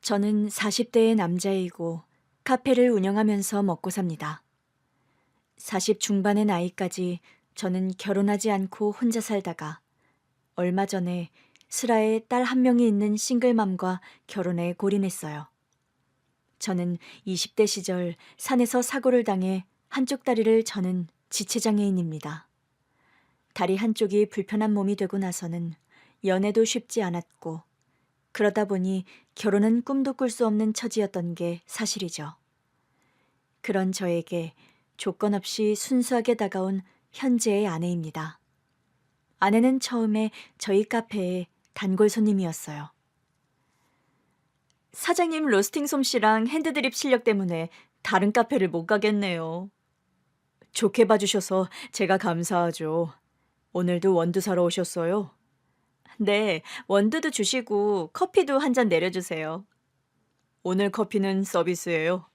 저는 40대의 남자이고 카페를 운영하면서 먹고 삽니다. 40 중반의 나이까지 저는 결혼하지 않고 혼자 살다가 얼마 전에 슬하에 딸 한 명이 있는 싱글맘과 결혼에 골인했어요. 저는 20대 시절 산에서 사고를 당해 한쪽 다리를 저는 지체장애인입니다. 다리 한쪽이 불편한 몸이 되고 나서는 연애도 쉽지 않았고 그러다 보니 결혼은 꿈도 꿀 수 없는 처지였던 게 사실이죠. 그런 저에게 조건 없이 순수하게 다가온 현재의 아내입니다. 아내는 처음에 저희 카페의 단골 손님이었어요. 사장님 로스팅 솜씨랑 핸드드립 실력 때문에 다른 카페를 못 가겠네요. 좋게 봐주셔서 제가 감사하죠. 오늘도 원두 사러 오셨어요? 네, 원두도 주시고 커피도 한 잔 내려주세요. 오늘 커피는 서비스예요.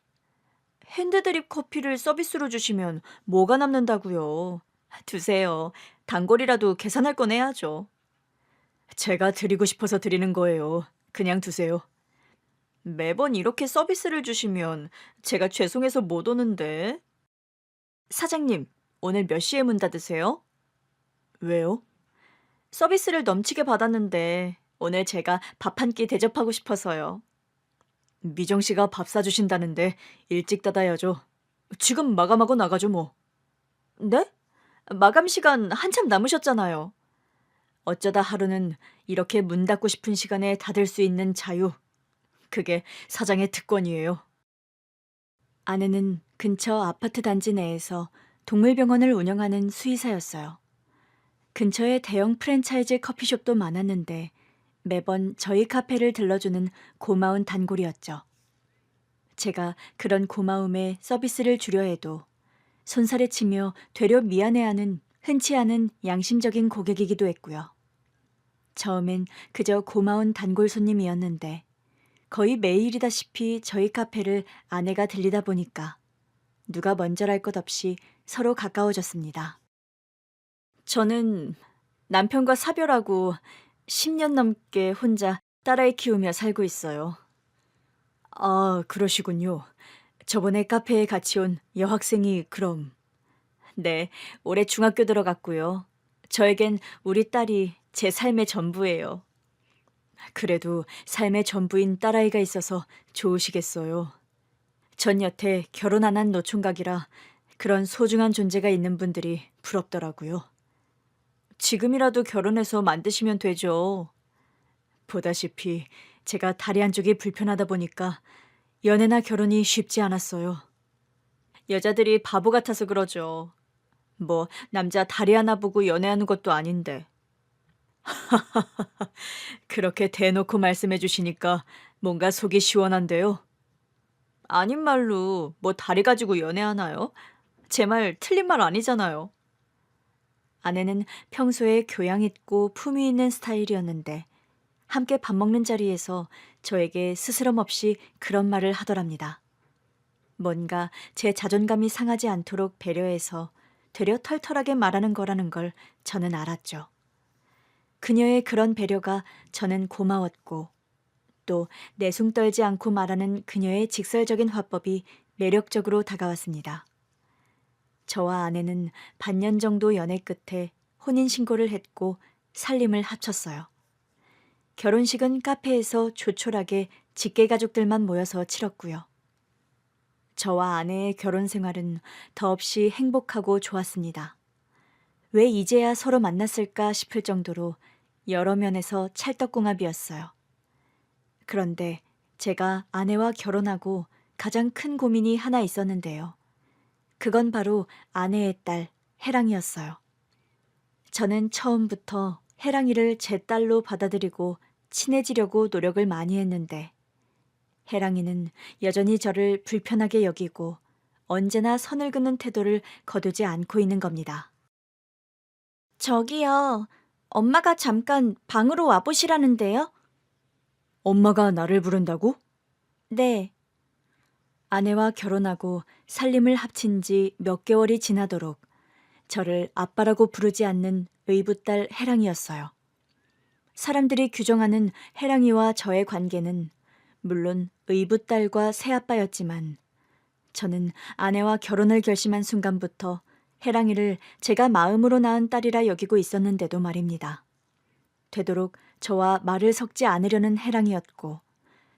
핸드드립 커피를 서비스로 주시면 뭐가 남는다고요? 두세요. 단골이라도 계산할 건 해야죠. 제가 드리고 싶어서 드리는 거예요. 그냥 두세요. 매번 이렇게 서비스를 주시면 제가 죄송해서 못 오는데. 사장님, 오늘 몇 시에 문 닫으세요? 왜요? 서비스를 넘치게 받았는데 오늘 제가 밥 한 끼 대접하고 싶어서요. 미정 씨가 밥 사주신다는데 일찍 닫아야죠. 지금 마감하고 나가죠 뭐. 네? 마감 시간 한참 남으셨잖아요. 어쩌다 하루는 이렇게 문 닫고 싶은 시간에 닫을 수 있는 자유. 그게 사장의 특권이에요. 아내는 근처 아파트 단지 내에서 동물병원을 운영하는 수의사였어요. 근처에 대형 프랜차이즈 커피숍도 많았는데 매번 저희 카페를 들러주는 고마운 단골이었죠. 제가 그런 고마움에 서비스를 주려 해도 손살에 치며 되려 미안해하는 흔치 않은 양심적인 고객이기도 했고요. 처음엔 그저 고마운 단골 손님이었는데 거의 매일이다시피 저희 카페를 아내가 들리다 보니까 누가 먼저랄 것 없이 서로 가까워졌습니다. 저는 남편과 사별하고 10년 넘게 혼자 딸아이 키우며 살고 있어요. 아, 그러시군요. 저번에 카페에 같이 온 여학생이 그럼. 네, 올해 중학교 들어갔고요. 저에겐 우리 딸이 제 삶의 전부예요. 그래도 삶의 전부인 딸아이가 있어서 좋으시겠어요. 전 여태 결혼 안 한 노총각이라 그런 소중한 존재가 있는 분들이 부럽더라고요. 지금이라도 결혼해서 만드시면 되죠. 보다시피 제가 다리 한쪽이 불편하다 보니까 연애나 결혼이 쉽지 않았어요. 여자들이 바보 같아서 그러죠. 뭐 남자 다리 하나 보고 연애하는 것도 아닌데. 그렇게 대놓고 말씀해 주시니까 뭔가 속이 시원한데요. 아닌 말로 뭐 다리 가지고 연애하나요? 제 말 틀린 말 아니잖아요. 아내는 평소에 교양 있고 품위 있는 스타일이었는데 함께 밥 먹는 자리에서 저에게 스스럼 없이 그런 말을 하더랍니다. 뭔가 제 자존감이 상하지 않도록 배려해서 되려 털털하게 말하는 거라는 걸 저는 알았죠. 그녀의 그런 배려가 저는 고마웠고 또 내숭 떨지 않고 말하는 그녀의 직설적인 화법이 매력적으로 다가왔습니다. 저와 아내는 반년 정도 연애 끝에 혼인신고를 했고 살림을 합쳤어요. 결혼식은 카페에서 조촐하게 직계가족들만 모여서 치렀고요. 저와 아내의 결혼 생활은 더없이 행복하고 좋았습니다. 왜 이제야 서로 만났을까 싶을 정도로 여러 면에서 찰떡궁합이었어요. 그런데 제가 아내와 결혼하고 가장 큰 고민이 하나 있었는데요. 그건 바로 아내의 딸 혜랑이었어요. 저는 처음부터 혜랑이를 제 딸로 받아들이고 친해지려고 노력을 많이 했는데 혜랑이는 여전히 저를 불편하게 여기고 언제나 선을 긋는 태도를 거두지 않고 있는 겁니다. 저기요, 엄마가 잠깐 방으로 와보시라는데요? 엄마가 나를 부른다고? 네. 아내와 결혼하고 살림을 합친 지 몇 개월이 지나도록 저를 아빠라고 부르지 않는 의붓딸 혜랑이었어요. 사람들이 규정하는 혜랑이와 저의 관계는 물론 의붓딸과 새아빠였지만 저는 아내와 결혼을 결심한 순간부터 해랑이를 제가 마음으로 낳은 딸이라 여기고 있었는데도 말입니다. 되도록 저와 말을 섞지 않으려는 해랑이였고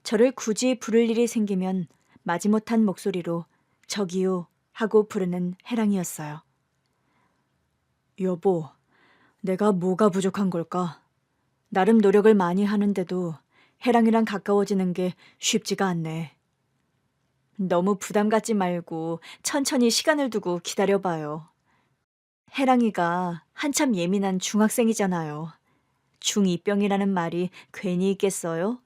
저를 굳이 부를 일이 생기면 마지못한 목소리로 저기요 하고 부르는 해랑이였어요. 여보, 내가 뭐가 부족한 걸까? 나름 노력을 많이 하는데도 해랑이랑 가까워지는 게 쉽지가 않네. 너무 부담 갖지 말고 천천히 시간을 두고 기다려봐요. 해랑이가 한참 예민한 중학생이잖아요. 중2병이라는 말이 괜히 있겠어요?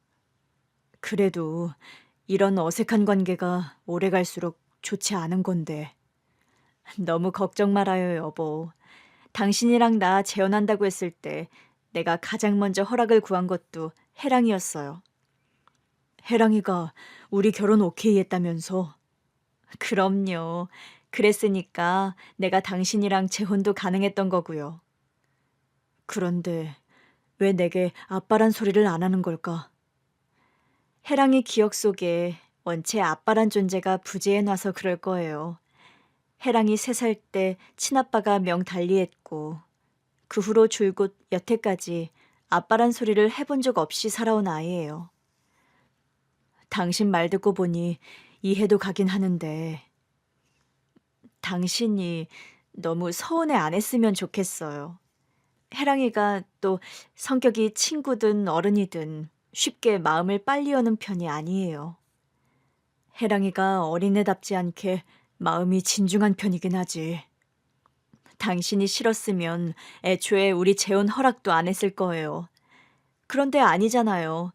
그래도 이런 어색한 관계가 오래 갈수록 좋지 않은 건데. 너무 걱정 말아요, 여보. 당신이랑 나 재혼한다고 했을 때 내가 가장 먼저 허락을 구한 것도 해랑이었어요. 해랑이가 우리 결혼 오케이 했다면서? 그럼요. 그랬으니까 내가 당신이랑 재혼도 가능했던 거고요. 그런데 왜 내게 아빠란 소리를 안 하는 걸까? 해랑이 기억 속에 원체 아빠란 존재가 부재해놔서 그럴 거예요. 해랑이 3살 때 친아빠가 명 달리했고 그 후로 줄곧 여태까지 아빠란 소리를 해본 적 없이 살아온 아이예요. 당신 말 듣고 보니 이해도 가긴 하는데 당신이 너무 서운해 안 했으면 좋겠어요. 해랑이가 또 성격이 친구든 어른이든 쉽게 마음을 빨리 여는 편이 아니에요. 해랑이가 어린애답지 않게 마음이 진중한 편이긴 하지. 당신이 싫었으면 애초에 우리 재혼 허락도 안 했을 거예요. 그런데 아니잖아요.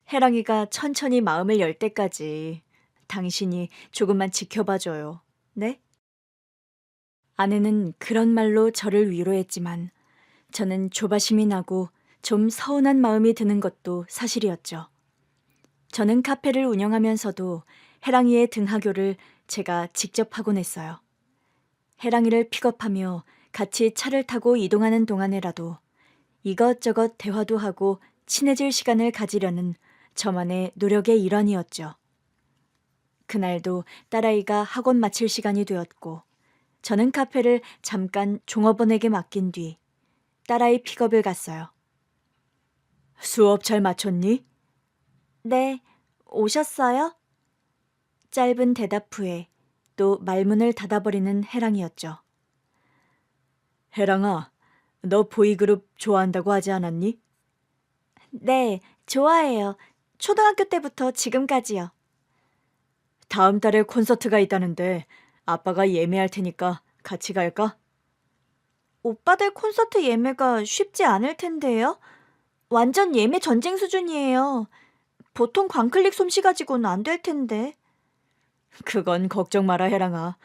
해랑이가 천천히 마음을 열 때까지 당신이 조금만 지켜봐줘요. 네? 아내는 그런 말로 저를 위로했지만 저는 조바심이 나고 좀 서운한 마음이 드는 것도 사실이었죠. 저는 카페를 운영하면서도 해랑이의 등하교를 제가 직접 하곤 했어요. 해랑이를 픽업하며 같이 차를 타고 이동하는 동안에라도 이것저것 대화도 하고 친해질 시간을 가지려는 저만의 노력의 일환이었죠. 그날도 딸아이가 학원 마칠 시간이 되었고 저는 카페를 잠깐 종업원에게 맡긴 뒤 딸아이 픽업을 갔어요. 수업 잘 마쳤니? 네, 오셨어요? 짧은 대답 후에 또 말문을 닫아버리는 해랑이었죠. 해랑아, 너 보이그룹 좋아한다고 하지 않았니? 네, 좋아해요. 초등학교 때부터 지금까지요. 다음 달에 콘서트가 있다는데 아빠가 예매할 테니까 같이 갈까? 오빠들 콘서트 예매가 쉽지 않을 텐데요. 완전 예매 전쟁 수준이에요. 보통 광클릭 솜씨 가지고는 안 될 텐데. 그건 걱정 마라, 해랑아.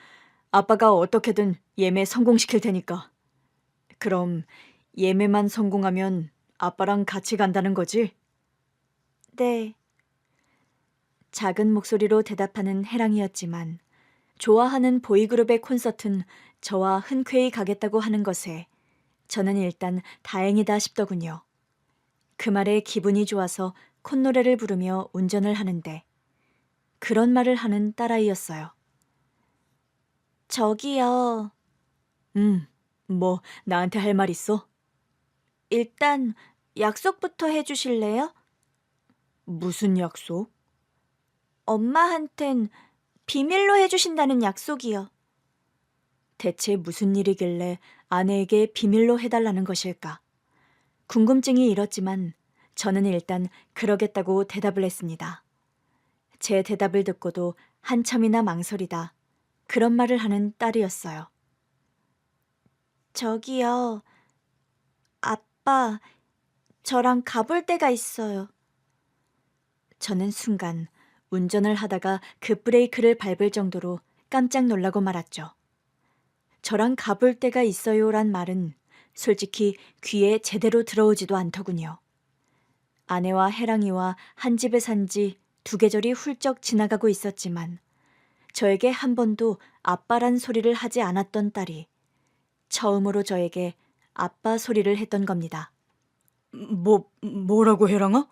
아빠가 어떻게든 예매 성공시킬 테니까. 그럼 예매만 성공하면 아빠랑 같이 간다는 거지? 네. 작은 목소리로 대답하는 해랑이었지만 좋아하는 보이그룹의 콘서트는 저와 흔쾌히 가겠다고 하는 것에 저는 일단 다행이다 싶더군요. 그 말에 기분이 좋아서 콧노래를 부르며 운전을 하는데 그런 말을 하는 딸아이였어요. 저기요. 뭐 나한테 할 말 있어? 일단 약속부터 해주실래요? 무슨 약속? 엄마한텐 비밀로 해주신다는 약속이요. 대체 무슨 일이길래 아내에게 비밀로 해달라는 것일까? 궁금증이 일었지만 저는 일단 그러겠다고 대답을 했습니다. 제 대답을 듣고도 한참이나 망설이다 그런 말을 하는 딸이었어요. 저기요, 아빠, 저랑 가볼 데가 있어요. 저는 순간 운전을 하다가 급브레이크를 밟을 정도로 깜짝 놀라고 말았죠. 저랑 가볼 데가 있어요란 말은 솔직히 귀에 제대로 들어오지도 않더군요. 아내와 해랑이와 한 집에 산 지 2계절이 훌쩍 지나가고 있었지만 저에게 한 번도 아빠란 소리를 하지 않았던 딸이 처음으로 저에게 아빠 소리를 했던 겁니다. 뭐라고 해랑아?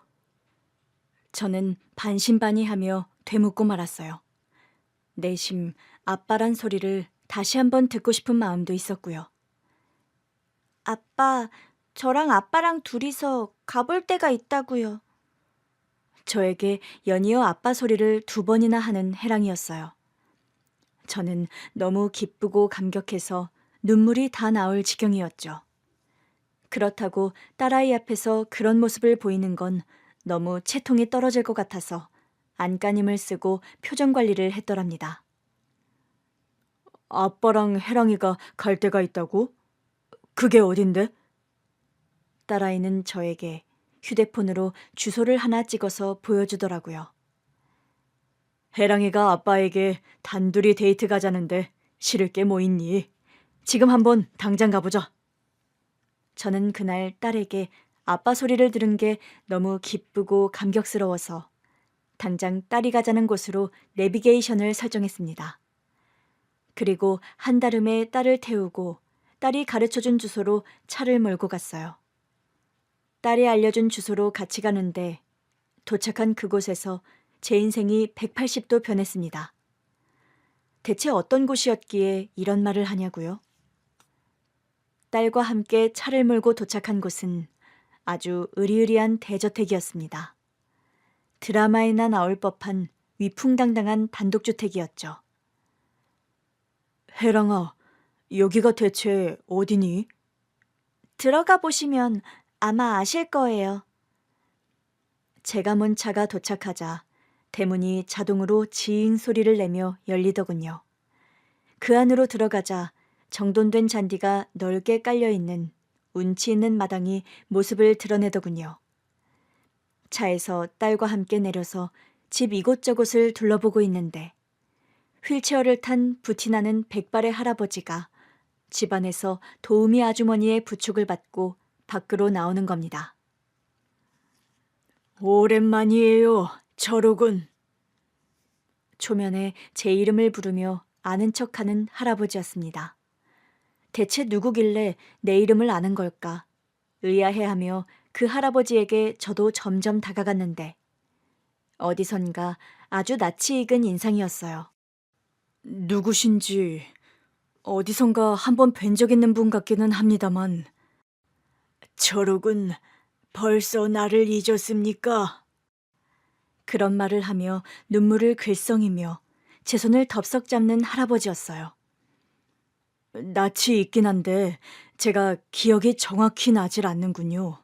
저는 반신반의하며 되묻고 말았어요. 내심 아빠란 소리를 다시 한번 듣고 싶은 마음도 있었고요. 아빠, 저랑 아빠랑 둘이서 가볼 데가 있다고요. 저에게 연이어 아빠 소리를 2번이나 하는 해랑이었어요. 저는 너무 기쁘고 감격해서 눈물이 다 나올 지경이었죠. 그렇다고 딸아이 앞에서 그런 모습을 보이는 건 너무 채통이 떨어질 것 같아서 안간힘을 쓰고 표정 관리를 했더랍니다. 아빠랑 해랑이가 갈 데가 있다고? 그게 어딘데? 딸아이는 저에게 휴대폰으로 주소를 하나 찍어서 보여주더라고요. 해랑이가 아빠에게 단둘이 데이트 가자는데 싫을 게 뭐 있니? 지금 한번 당장 가보자. 저는 그날 딸에게 아빠 소리를 들은 게 너무 기쁘고 감격스러워서 당장 딸이 가자는 곳으로 내비게이션을 설정했습니다. 그리고 한달음에 딸을 태우고 딸이 가르쳐준 주소로 차를 몰고 갔어요. 딸이 알려준 주소로 같이 가는데 도착한 그곳에서 제 인생이 180도 변했습니다. 대체 어떤 곳이었기에 이런 말을 하냐고요? 딸과 함께 차를 몰고 도착한 곳은 아주 으리으리한 대저택이었습니다. 드라마에나 나올 법한 위풍당당한 단독주택이었죠. 해랑아, 여기가 대체 어디니? 들어가 보시면 아마 아실 거예요. 제가 몬 차가 도착하자 대문이 자동으로 지잉 소리를 내며 열리더군요. 그 안으로 들어가자 정돈된 잔디가 넓게 깔려있는 운치 있는 마당이 모습을 드러내더군요. 차에서 딸과 함께 내려서 집 이곳저곳을 둘러보고 있는데 휠체어를 탄 부티나는 백발의 할아버지가 집안에서 도우미 아주머니의 부축을 받고 밖으로 나오는 겁니다. 오랜만이에요, 철욱은. 초면에 제 이름을 부르며 아는 척하는 할아버지였습니다. 대체 누구길래 내 이름을 아는 걸까? 의아해하며 그 할아버지에게 저도 점점 다가갔는데 어디선가 아주 낯이 익은 인상이었어요. 누구신지 어디선가 한번 뵌 적 있는 분 같기는 합니다만. 철욱은 벌써 나를 잊었습니까? 그런 말을 하며 눈물을 글썽이며 제 손을 덥석 잡는 할아버지였어요. 낯이 있긴 한데 제가 기억이 정확히 나질 않는군요.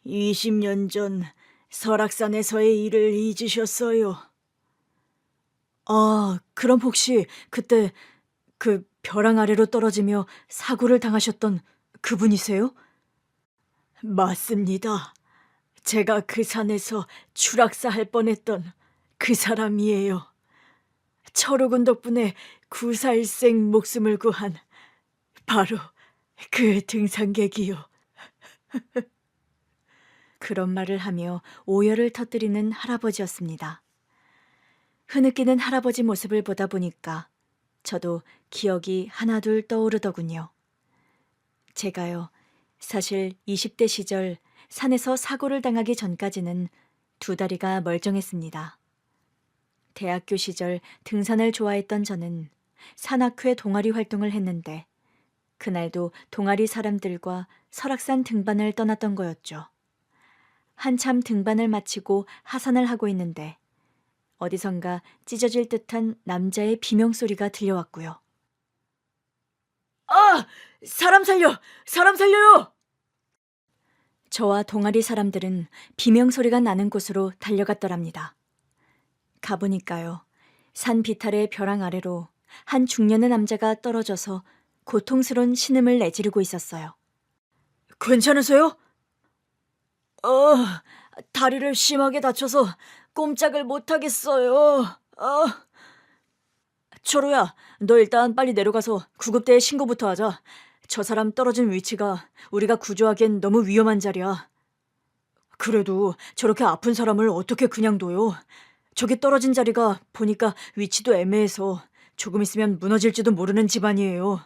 20년 전 설악산에서의 일을 잊으셨어요. 아, 그럼 혹시 그때 그 벼랑 아래로 떨어지며 사고를 당하셨던 그분이세요? 맞습니다. 제가 그 산에서 추락사 할 뻔했던 그 사람이에요. 철욱은 덕분에 구사일생 목숨을 구한 바로 그 등산객이요. 그런 말을 하며 오열을 터뜨리는 할아버지였습니다. 흐느끼는 할아버지 모습을 보다 보니까 저도 기억이 하나둘 떠오르더군요. 제가요, 사실 20대 시절 산에서 사고를 당하기 전까지는 2다리가 멀쩡했습니다. 대학교 시절 등산을 좋아했던 저는 산악회 동아리 활동을 했는데 그날도 동아리 사람들과 설악산 등반을 떠났던 거였죠. 한참 등반을 마치고 하산을 하고 있는데 어디선가 찢어질 듯한 남자의 비명소리가 들려왔고요. 아! 사람 살려! 사람 살려요! 저와 동아리 사람들은 비명소리가 나는 곳으로 달려갔더랍니다. 가보니까요, 산 비탈의 벼랑 아래로 한 중년의 남자가 떨어져서 고통스러운 신음을 내지르고 있었어요. 괜찮으세요? 다리를 심하게 다쳐서 꼼짝을 못하겠어요. 초로야, 너 일단 빨리 내려가서 구급대에 신고부터 하자. 저 사람 떨어진 위치가 우리가 구조하기엔 너무 위험한 자리야. 그래도 저렇게 아픈 사람을 어떻게 그냥 둬요? 저기 떨어진 자리가 보니까 위치도 애매해서 조금 있으면 무너질지도 모르는 집안이에요.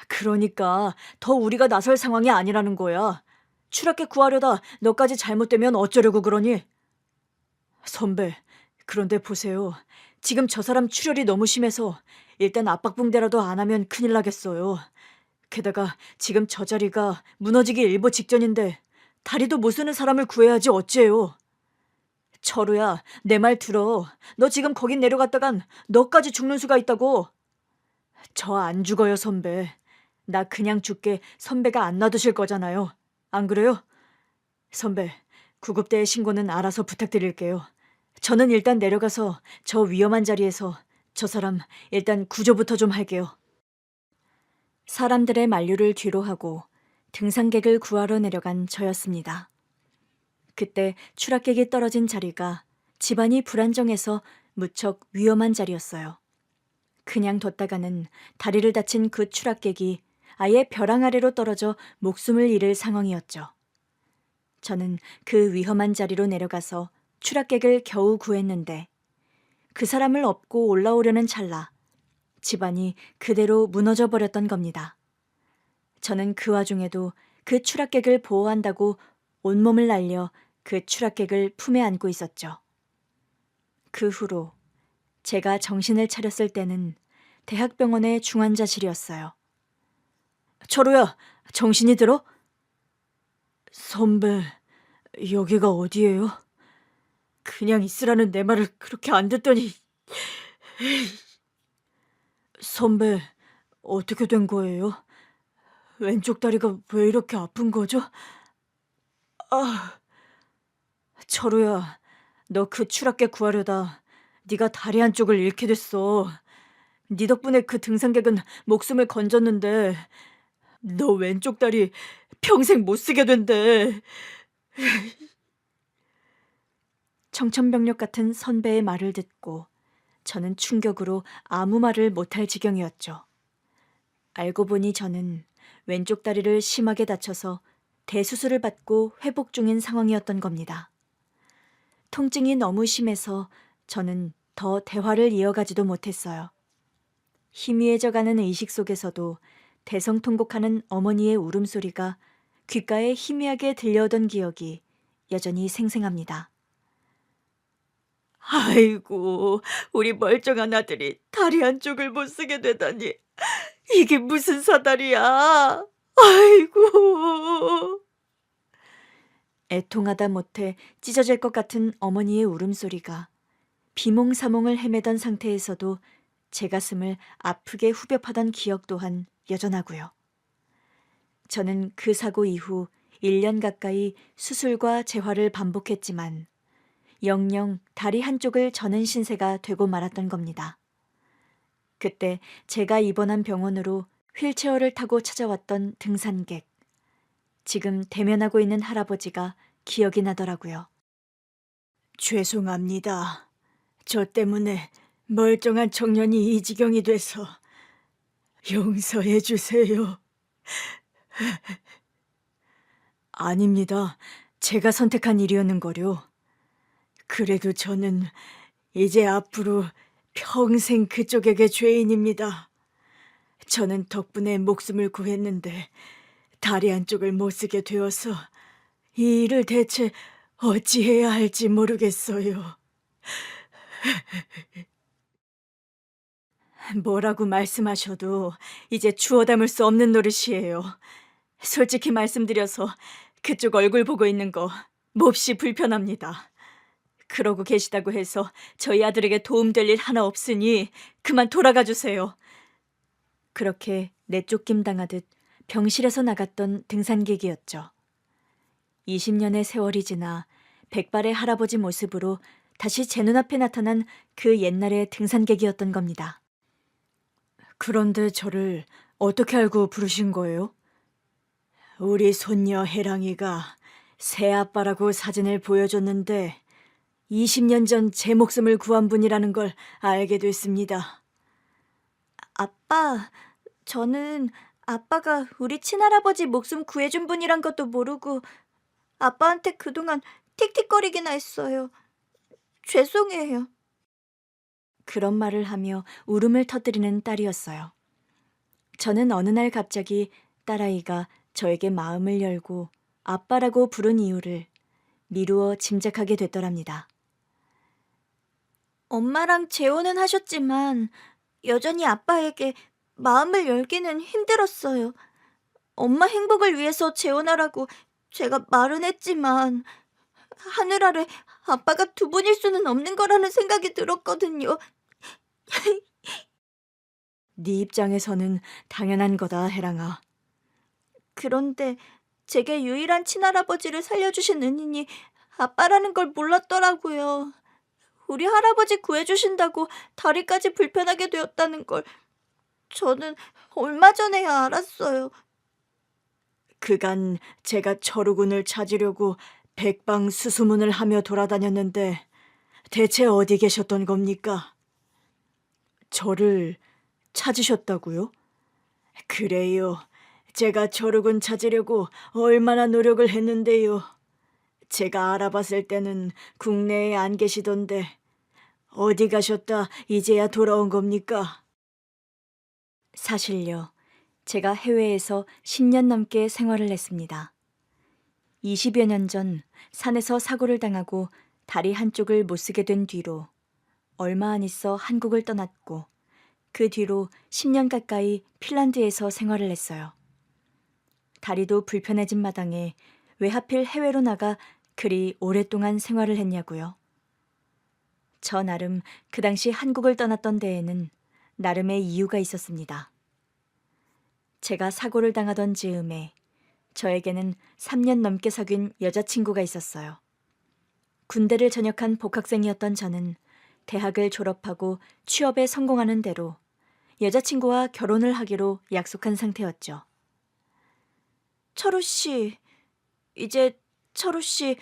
그러니까 더 우리가 나설 상황이 아니라는 거야. 추락해 구하려다 너까지 잘못되면 어쩌려고 그러니? 선배, 그런데 보세요. 지금 저 사람 출혈이 너무 심해서 일단 압박붕대라도 안 하면 큰일 나겠어요. 게다가 지금 저 자리가 무너지기 일보 직전인데 다리도 못 쓰는 사람을 구해야지 어째요. 철우야, 내 말 들어. 너 지금 거긴 내려갔다간 너까지 죽는 수가 있다고. 저 안 죽어요, 선배. 나 그냥 죽게 선배가 안 놔두실 거잖아요. 안 그래요? 선배, 구급대의 신고는 알아서 부탁드릴게요. 저는 일단 내려가서 저 위험한 자리에서 저 사람 일단 구조부터 좀 할게요. 사람들의 만류를 뒤로 하고 등산객을 구하러 내려간 저였습니다. 그때 추락객이 떨어진 자리가 집안이 불안정해서 무척 위험한 자리였어요. 그냥 뒀다가는 다리를 다친 그 추락객이 아예 벼랑 아래로 떨어져 목숨을 잃을 상황이었죠. 저는 그 위험한 자리로 내려가서 추락객을 겨우 구했는데 그 사람을 업고 올라오려는 찰나 집안이 그대로 무너져 버렸던 겁니다. 저는 그 와중에도 그 추락객을 보호한다고 온몸을 날려 그 추락객을 품에 안고 있었죠. 그 후로 제가 정신을 차렸을 때는 대학병원의 중환자실이었어요. 철우야, 정신이 들어? 선배, 여기가 어디예요? 그냥 있으라는 내 말을 그렇게 안 듣더니... 선배, 어떻게 된 거예요? 왼쪽 다리가 왜 이렇게 아픈 거죠? 아, 철우야, 너 그 추락객 구하려다 네가 다리 한쪽을 잃게 됐어. 네 덕분에 그 등산객은 목숨을 건졌는데 너 왼쪽 다리 평생 못 쓰게 된대. 청천벽력 같은 선배의 말을 듣고 저는 충격으로 아무 말을 못할 지경이었죠. 알고 보니 저는 왼쪽 다리를 심하게 다쳐서 대수술을 받고 회복 중인 상황이었던 겁니다. 통증이 너무 심해서 저는 더 대화를 이어가지도 못했어요. 희미해져가는 의식 속에서도 대성통곡하는 어머니의 울음소리가 귓가에 희미하게 들려오던 기억이 여전히 생생합니다. 아이고, 우리 멀쩡한 아들이 다리 한쪽을 못 쓰게 되다니. 이게 무슨 사달이야. 아이고. 애통하다 못해 찢어질 것 같은 어머니의 울음소리가 비몽사몽을 헤매던 상태에서도 제 가슴을 아프게 후벼파던 기억 또한 여전하고요. 저는 그 사고 이후 1년 가까이 수술과 재활을 반복했지만 영영 다리 한쪽을 저는 신세가 되고 말았던 겁니다. 그때 제가 입원한 병원으로 휠체어를 타고 찾아왔던 등산객, 지금 대면하고 있는 할아버지가 기억이 나더라고요. 죄송합니다. 저 때문에 멀쩡한 청년이 이 지경이 돼서 용서해 주세요. 아닙니다. 제가 선택한 일이었는거요. 그래도 저는 이제 앞으로 평생 그쪽에게 죄인입니다. 저는 덕분에 목숨을 구했는데 다리 한쪽을 못 쓰게 되어서 이 일을 대체 어찌해야 할지 모르겠어요. 뭐라고 말씀하셔도 이제 주워 담을 수 없는 노릇이에요. 솔직히 말씀드려서 그쪽 얼굴 보고 있는 거 몹시 불편합니다. 그러고 계시다고 해서 저희 아들에게 도움될 일 하나 없으니 그만 돌아가 주세요. 그렇게 내쫓김 당하듯 병실에서 나갔던 등산객이었죠. 20년의 세월이 지나 백발의 할아버지 모습으로 다시 제 눈앞에 나타난 그 옛날의 등산객이었던 겁니다. 그런데 저를 어떻게 알고 부르신 거예요? 우리 손녀 혜랑이가 새아빠라고 사진을 보여줬는데 20년 전 제 목숨을 구한 분이라는 걸 알게 됐습니다. 아빠, 저는 아빠가 우리 친할아버지 목숨 구해준 분이란 것도 모르고 아빠한테 그동안 틱틱거리기나 했어요. 죄송해요. 그런 말을 하며 울음을 터뜨리는 딸이었어요. 저는 어느 날 갑자기 딸아이가 저에게 마음을 열고 아빠라고 부른 이유를 미루어 짐작하게 됐더랍니다. 엄마랑 재혼은 하셨지만 여전히 아빠에게 마음을 열기는 힘들었어요. 엄마 행복을 위해서 재혼하라고 제가 말은 했지만 하늘 아래 아빠가 두 분일 수는 없는 거라는 생각이 들었거든요. 네 입장에서는 당연한 거다, 혜랑아. 그런데 제게 유일한 친할아버지를 살려주신 은인이 아빠라는 걸 몰랐더라고요. 우리 할아버지 구해주신다고 다리까지 불편하게 되었다는 걸 저는 얼마 전에야 알았어요. 그간 제가 철우군을 찾으려고 백방수수문을 하며 돌아다녔는데 대체 어디 계셨던 겁니까? 저를 찾으셨다고요? 그래요. 제가 철우군 찾으려고 얼마나 노력을 했는데요. 제가 알아봤을 때는 국내에 안 계시던데 어디 가셨다 이제야 돌아온 겁니까? 사실요. 제가 해외에서 10년 넘게 생활을 했습니다. 20여 년 전 산에서 사고를 당하고 다리 한쪽을 못 쓰게 된 뒤로 얼마 안 있어 한국을 떠났고 그 뒤로 10년 가까이 핀란드에서 생활을 했어요. 다리도 불편해진 마당에 왜 하필 해외로 나가 그리 오랫동안 생활을 했냐고요. 저 나름 그 당시 한국을 떠났던 데에는 나름의 이유가 있었습니다. 제가 사고를 당하던 즈음에 저에게는 3년 넘게 사귄 여자친구가 있었어요. 군대를 전역한 복학생이었던 저는 대학을 졸업하고 취업에 성공하는 대로 여자친구와 결혼을 하기로 약속한 상태였죠. 철우 씨, 이제 철우 씨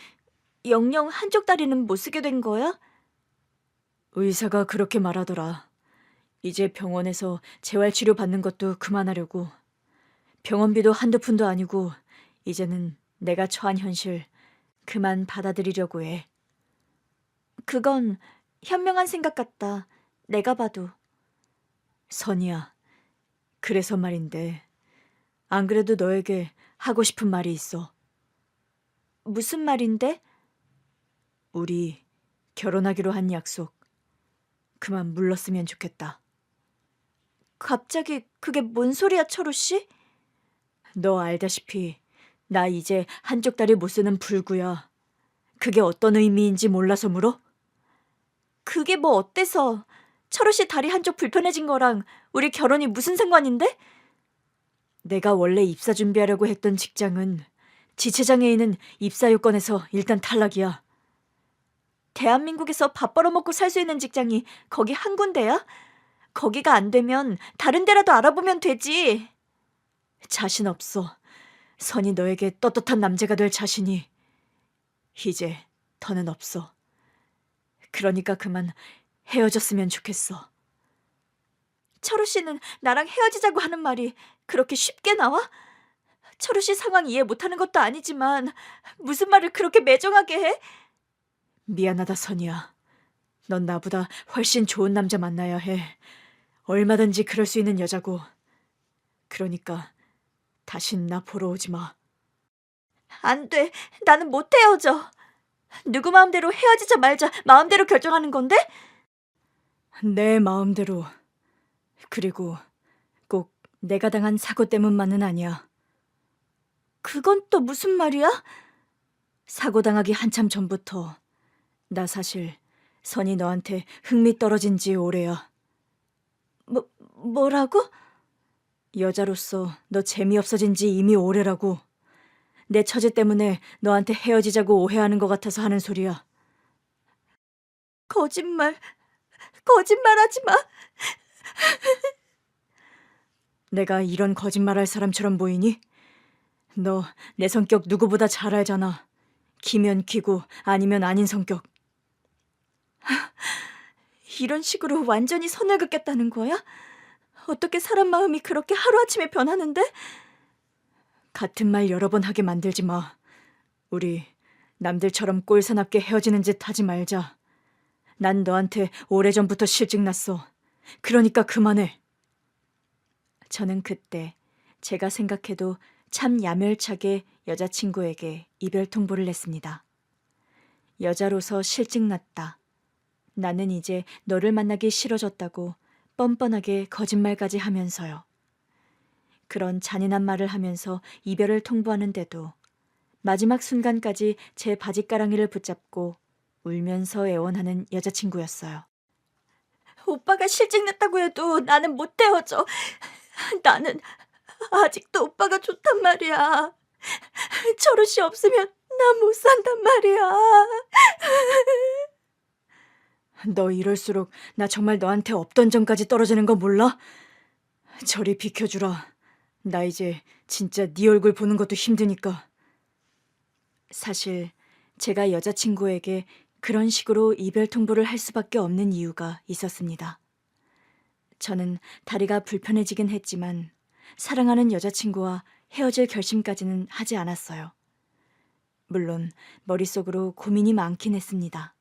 영영 한쪽 다리는 못 쓰게 된 거야? 의사가 그렇게 말하더라. 이제 병원에서 재활치료 받는 것도 그만하려고. 병원비도 한두 푼도 아니고 이제는 내가 처한 현실 그만 받아들이려고 해. 그건 현명한 생각 같다. 내가 봐도. 선이야. 그래서 말인데 안 그래도 너에게 하고 싶은 말이 있어. 무슨 말인데? 우리 결혼하기로 한 약속 그만 물렀으면 좋겠다. 갑자기 그게 뭔 소리야, 철우 씨? 너 알다시피 나 이제 한쪽 다리 못 쓰는 불구야. 그게 어떤 의미인지 몰라서 물어? 그게 뭐 어때서? 철우 씨 다리 한쪽 불편해진 거랑 우리 결혼이 무슨 상관인데? 내가 원래 입사 준비하려고 했던 직장은 지체장애인은 입사 요건에서 일단 탈락이야. 대한민국에서 밥 벌어먹고 살 수 있는 직장이 거기 한 군데야? 거기가 안 되면 다른 데라도 알아보면 되지. 자신 없어. 선이 너에게 떳떳한 남자가 될 자신이 이제 더는 없어. 그러니까 그만 헤어졌으면 좋겠어. 철우 씨는 나랑 헤어지자고 하는 말이 그렇게 쉽게 나와? 철우 씨 상황 이해 못하는 것도 아니지만 무슨 말을 그렇게 매정하게 해? 미안하다, 선이야. 넌 나보다 훨씬 좋은 남자 만나야 해. 얼마든지 그럴 수 있는 여자고. 그러니까 다신 나 보러 오지 마. 안 돼. 나는 못 헤어져. 누구 마음대로 헤어지자 말자 마음대로 결정하는 건데? 내 마음대로. 그리고 꼭 내가 당한 사고 때문만은 아니야. 그건 또 무슨 말이야? 사고 당하기 한참 전부터 나 사실 선이 너한테 흥미 떨어진 지 오래야. 뭐라고? 여자로서 너 재미없어진 지 이미 오래라고. 내 처지 때문에 너한테 헤어지자고 오해하는 것 같아서 하는 소리야. 거짓말하지 마. 내가 이런 거짓말할 사람처럼 보이니? 너 내 성격 누구보다 잘 알잖아. 기면 기고 아니면 아닌 성격. 이런 식으로 완전히 선을 긋겠다는 거야? 어떻게 사람 마음이 그렇게 하루아침에 변하는데? 같은 말 여러 번 하게 만들지 마. 우리 남들처럼 꼴사납게 헤어지는 짓 하지 말자. 난 너한테 오래전부터 실증났어. 그러니까 그만해. 저는 그때 제가 생각해도 참 야멸차게 여자친구에게 이별 통보를 했습니다. 여자로서 실증났다. 나는 이제 너를 만나기 싫어졌다고 뻔뻔하게 거짓말까지 하면서요. 그런 잔인한 말을 하면서 이별을 통보하는데도 마지막 순간까지 제 바지가랑이를 붙잡고 울면서 애원하는 여자친구였어요. 오빠가 실직냈다고 해도 나는 못 헤어져. 나는 아직도 오빠가 좋단 말이야. 철우 씨 없으면 나 못 산단 말이야. 너 이럴수록 나 정말 너한테 없던 정까지 떨어지는 거 몰라? 저리 비켜주라. 나 이제 진짜 네 얼굴 보는 것도 힘드니까. 사실 제가 여자친구에게 그런 식으로 이별 통보를 할 수밖에 없는 이유가 있었습니다. 저는 다리가 불편해지긴 했지만 사랑하는 여자친구와 헤어질 결심까지는 하지 않았어요. 물론 머릿속으로 고민이 많긴 했습니다.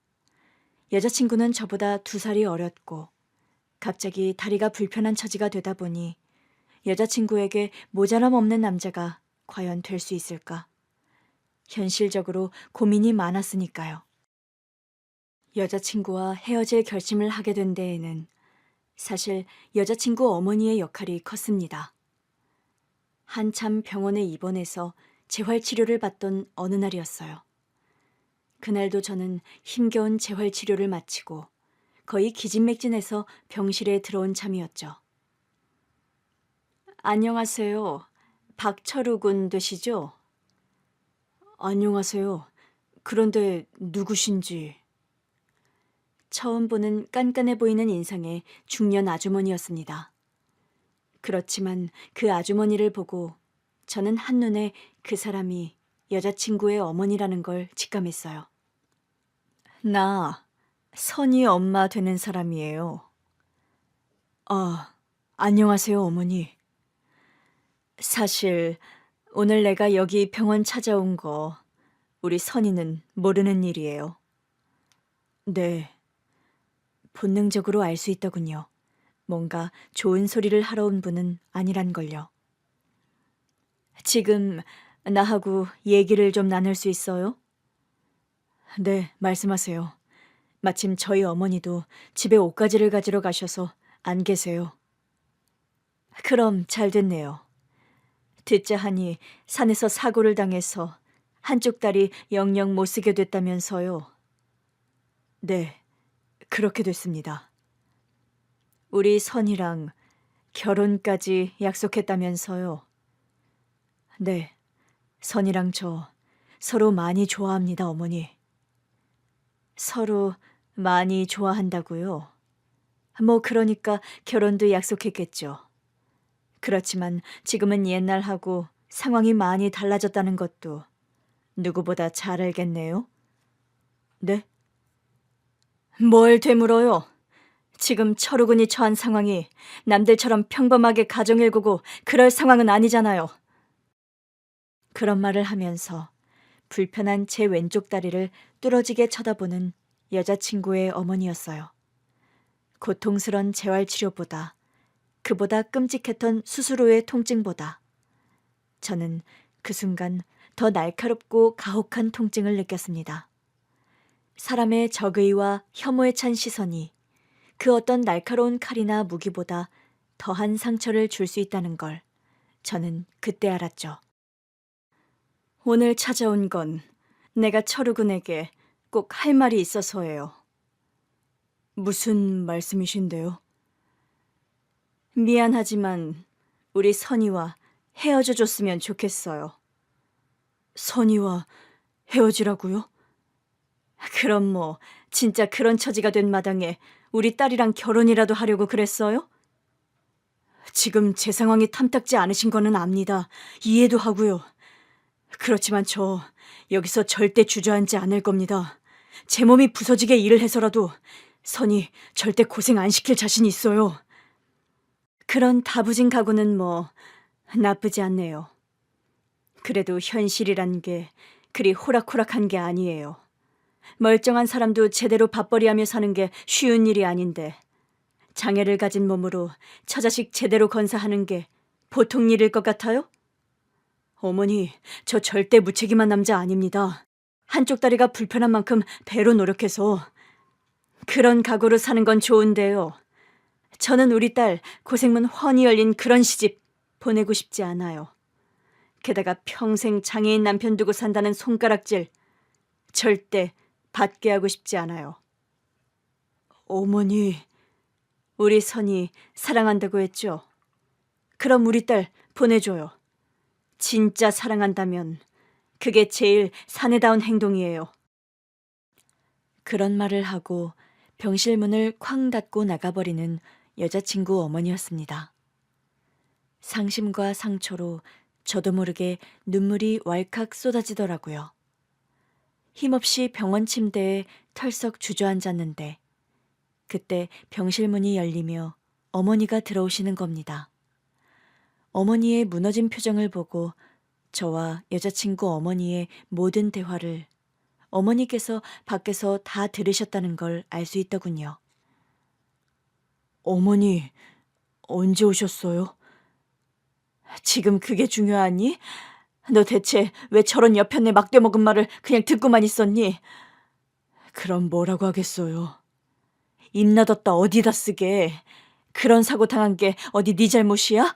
여자친구는 저보다 2살이 어렸고 갑자기 다리가 불편한 처지가 되다 보니 여자친구에게 모자람 없는 남자가 과연 될 수 있을까? 현실적으로 고민이 많았으니까요. 여자친구와 헤어질 결심을 하게 된 데에는 사실 여자친구 어머니의 역할이 컸습니다. 한참 병원에 입원해서 재활치료를 받던 어느 날이었어요. 그날도 저는 힘겨운 재활치료를 마치고 거의 기진맥진해서 병실에 들어온 참이었죠. 안녕하세요. 박철우 군 되시죠? 안녕하세요. 그런데 누구신지... 처음 보는 깐깐해 보이는 인상의 중년 아주머니였습니다. 그렇지만 그 아주머니를 보고 저는 한눈에 그 사람이 여자친구의 어머니라는 걸 직감했어요. 나 선희 엄마 되는 사람이에요. 아, 안녕하세요, 어머니. 사실 오늘 내가 여기 병원 찾아온 거 우리 선희는 모르는 일이에요. 네. 본능적으로 알 수 있더군요. 뭔가 좋은 소리를 하러 온 분은 아니란 걸요. 지금 나하고 얘기를 좀 나눌 수 있어요? 네, 말씀하세요. 마침 저희 어머니도 집에 옷가지를 가지러 가셔서 안 계세요. 그럼 잘 됐네요. 듣자 하니 산에서 사고를 당해서 한쪽 다리 영영 못 쓰게 됐다면서요. 네, 그렇게 됐습니다. 우리 선이랑 결혼까지 약속했다면서요. 네, 선이랑 저 서로 많이 좋아합니다, 어머니. 서로 많이 좋아한다고요? 뭐 그러니까 결혼도 약속했겠죠. 그렇지만 지금은 옛날하고 상황이 많이 달라졌다는 것도 누구보다 잘 알겠네요. 네? 뭘 되물어요? 지금 철우군이 처한 상황이 남들처럼 평범하게 가정을 꾸고 그럴 상황은 아니잖아요. 그런 말을 하면서 불편한 제 왼쪽 다리를 뚫어지게 쳐다보는 여자친구의 어머니였어요. 고통스런 재활치료보다 그보다 끔찍했던 수술 후의 통증보다 저는 그 순간 더 날카롭고 가혹한 통증을 느꼈습니다. 사람의 적의와 혐오에 찬 시선이 그 어떤 날카로운 칼이나 무기보다 더한 상처를 줄 수 있다는 걸 저는 그때 알았죠. 오늘 찾아온 건 내가 철우군에게 꼭 할 말이 있어서예요. 무슨 말씀이신데요? 미안하지만 우리 선희와 헤어져 줬으면 좋겠어요. 선희와 헤어지라고요? 그럼 뭐 진짜 그런 처지가 된 마당에 우리 딸이랑 결혼이라도 하려고 그랬어요? 지금 제 상황이 탐탁지 않으신 거는 압니다. 이해도 하고요. 그렇지만 저 여기서 절대 주저앉지 않을 겁니다. 제 몸이 부서지게 일을 해서라도 선이 절대 고생 안 시킬 자신 있어요. 그런 다부진 각오는 뭐 나쁘지 않네요. 그래도 현실이란 게 그리 호락호락한 게 아니에요. 멀쩡한 사람도 제대로 밥벌이하며 사는 게 쉬운 일이 아닌데 장애를 가진 몸으로 처자식 제대로 건사하는 게 보통 일일 것 같아요? 어머니, 저 절대 무책임한 남자 아닙니다. 한쪽 다리가 불편한 만큼 배로 노력해서 그런 각오로 사는 건 좋은데요. 저는 우리 딸 고생문 훤히 열린 그런 시집 보내고 싶지 않아요. 게다가 평생 장애인 남편 두고 산다는 손가락질 절대 받게 하고 싶지 않아요. 어머니, 우리 선이 사랑한다고 했죠? 그럼 우리 딸 보내줘요. 진짜 사랑한다면 그게 제일 사내다운 행동이에요. 그런 말을 하고 병실 문을 쾅 닫고 나가버리는 여자친구 어머니였습니다. 상심과 상처로 저도 모르게 눈물이 왈칵 쏟아지더라고요. 힘없이 병원 침대에 털썩 주저앉았는데 그때 병실 문이 열리며 어머니가 들어오시는 겁니다. 어머니의 무너진 표정을 보고 저와 여자친구 어머니의 모든 대화를 어머니께서 밖에서 다 들으셨다는 걸 알 수 있더군요. 어머니, 언제 오셨어요? 지금 그게 중요하니? 너 대체 왜 저런 여편네 막대 먹은 말을 그냥 듣고만 있었니? 그럼 뭐라고 하겠어요? 입나뒀다 어디다 쓰게. 그런 사고 당한 게 어디 네 잘못이야?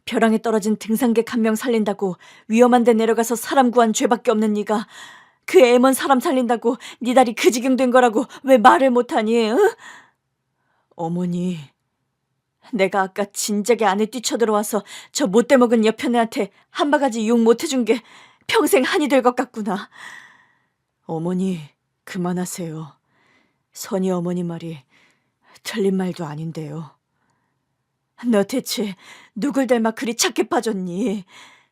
벼랑에 떨어진 등산객 한 명 살린다고 위험한 데 내려가서 사람 구한 죄밖에 없는 네가 그 애먼 사람 살린다고 네 다리 그 지경 된 거라고 왜 말을 못하니? 응? 어머니, 내가 아까 진작에 안에 뛰쳐들어와서 저 못돼 먹은 여편애한테 한 바가지 욕 못해준 게 평생 한이 될 것 같구나. 어머니, 그만하세요. 선희 어머니 말이 틀린 말도 아닌데요. 너 대체 누굴 닮아 그리 착해 빠졌니?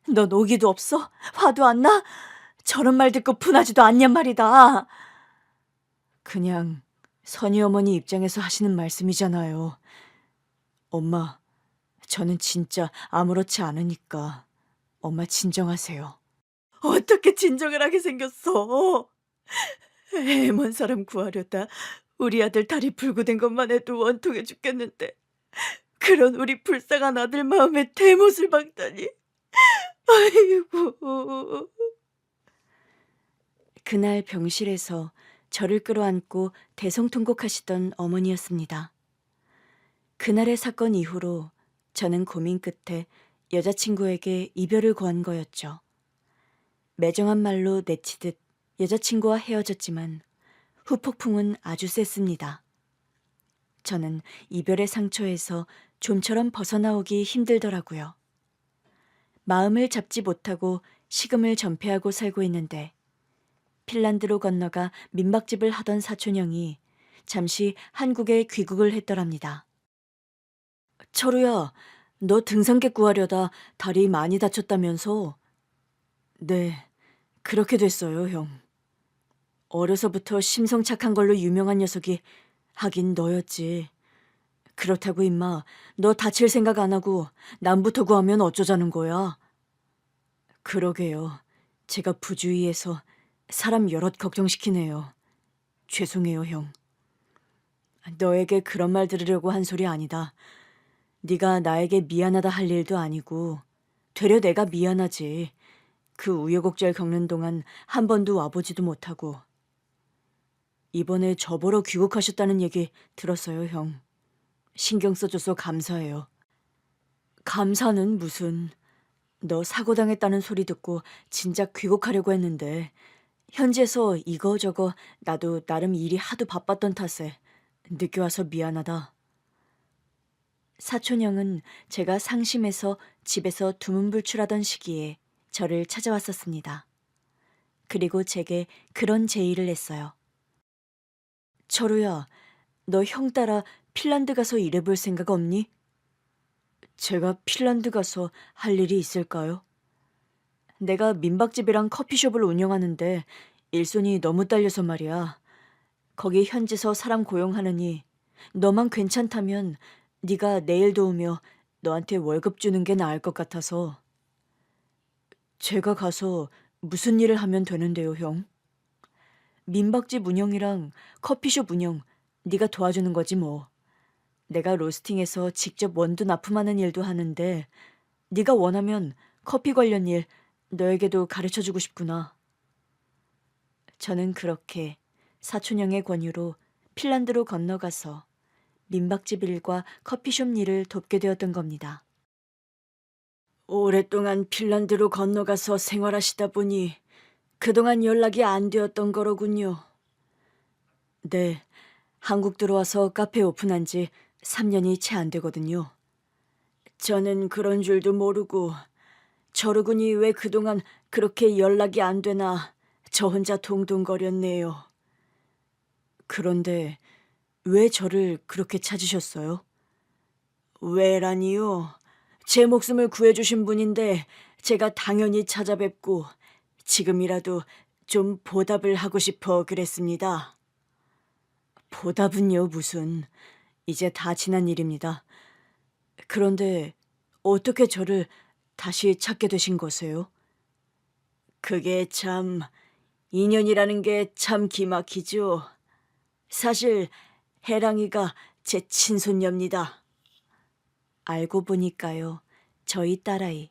넌 오기도 없어? 화도 안 나? 저런 말 듣고 분하지도 않냔 말이다. 그냥 선희 어머니 입장에서 하시는 말씀이잖아요. 엄마, 저는 진짜 아무렇지 않으니까 엄마 진정하세요. 어떻게 진정을 하게 생겼어? 애먼 사람 구하려다 우리 아들 다리 불구된 것만 해도 원통해 죽겠는데 그런 우리 불쌍한 아들 마음에 대못을 박다니. 아이고. 그날 병실에서 저를 끌어안고 대성통곡하시던 어머니였습니다. 그날의 사건 이후로 저는 고민 끝에 여자친구에게 이별을 고한 거였죠. 매정한 말로 내치듯 여자친구와 헤어졌지만 후폭풍은 아주 셌습니다. 저는 이별의 상처에서 좀처럼 벗어나오기 힘들더라고요. 마음을 잡지 못하고 식음을 전폐하고 살고 있는데 핀란드로 건너가 민박집을 하던 사촌형이 잠시 한국에 귀국을 했더랍니다. 철우야, 너 등산객 구하려다 다리 많이 다쳤다면서? 네, 그렇게 됐어요, 형. 어려서부터 심성 착한 걸로 유명한 녀석이 하긴 너였지. 그렇다고 임마, 너 다칠 생각 안 하고 남부터 구하면 어쩌자는 거야? 그러게요. 제가 부주의해서 사람 여럿 걱정시키네요. 죄송해요, 형. 너에게 그런 말 들으려고 한 소리 아니다. 네가 나에게 미안하다 할 일도 아니고 되려 내가 미안하지. 그 우여곡절 겪는 동안 한 번도 와보지도 못하고. 이번에 저 보러 귀국하셨다는 얘기 들었어요, 형. 신경 써줘서 감사해요. 감사는 무슨. 너 사고당했다는 소리 듣고 진작 귀국하려고 했는데 현지에서 이거저거 나도 나름 일이 하도 바빴던 탓에 늦게 와서 미안하다. 사촌형은 제가 상심해서 집에서 두문불출하던 시기에 저를 찾아왔었습니다. 그리고 제게 그런 제의를 했어요. 철우야, 너 형 따라 핀란드 가서 일해볼 생각 없니? 제가 핀란드 가서 할 일이 있을까요? 내가 민박집이랑 커피숍을 운영하는데 일손이 너무 딸려서 말이야. 거기 현지서 사람 고용하느니 너만 괜찮다면 네가 내일 도우며 너한테 월급 주는 게 나을 것 같아서. 제가 가서 무슨 일을 하면 되는데요, 형? 민박집 운영이랑 커피숍 운영 네가 도와주는 거지 뭐. 내가 로스팅해서 직접 원두 납품하는 일도 하는데 네가 원하면 커피 관련 일 너에게도 가르쳐주고 싶구나. 저는 그렇게 사촌형의 권유로 핀란드로 건너가서 민박집 일과 커피숍 일을 돕게 되었던 겁니다. 오랫동안 핀란드로 건너가서 생활하시다 보니 그동안 연락이 안 되었던 거로군요. 네, 한국 들어와서 카페 오픈한 지 3년이 채 안 되거든요. 저는 그런 줄도 모르고 저러군이 왜 그동안 그렇게 연락이 안 되나 저 혼자 동동거렸네요. 그런데 왜 저를 그렇게 찾으셨어요? 왜라니요? 제 목숨을 구해주신 분인데 제가 당연히 찾아뵙고 지금이라도 좀 보답을 하고 싶어 그랬습니다. 보답은요, 무슨. 이제 다 지난 일입니다. 그런데 어떻게 저를 다시 찾게 되신 거세요? 그게 참, 인연이라는 게 참 기막히죠. 사실 해랑이가 제 친손녀입니다. 알고 보니까요, 저희 딸아이,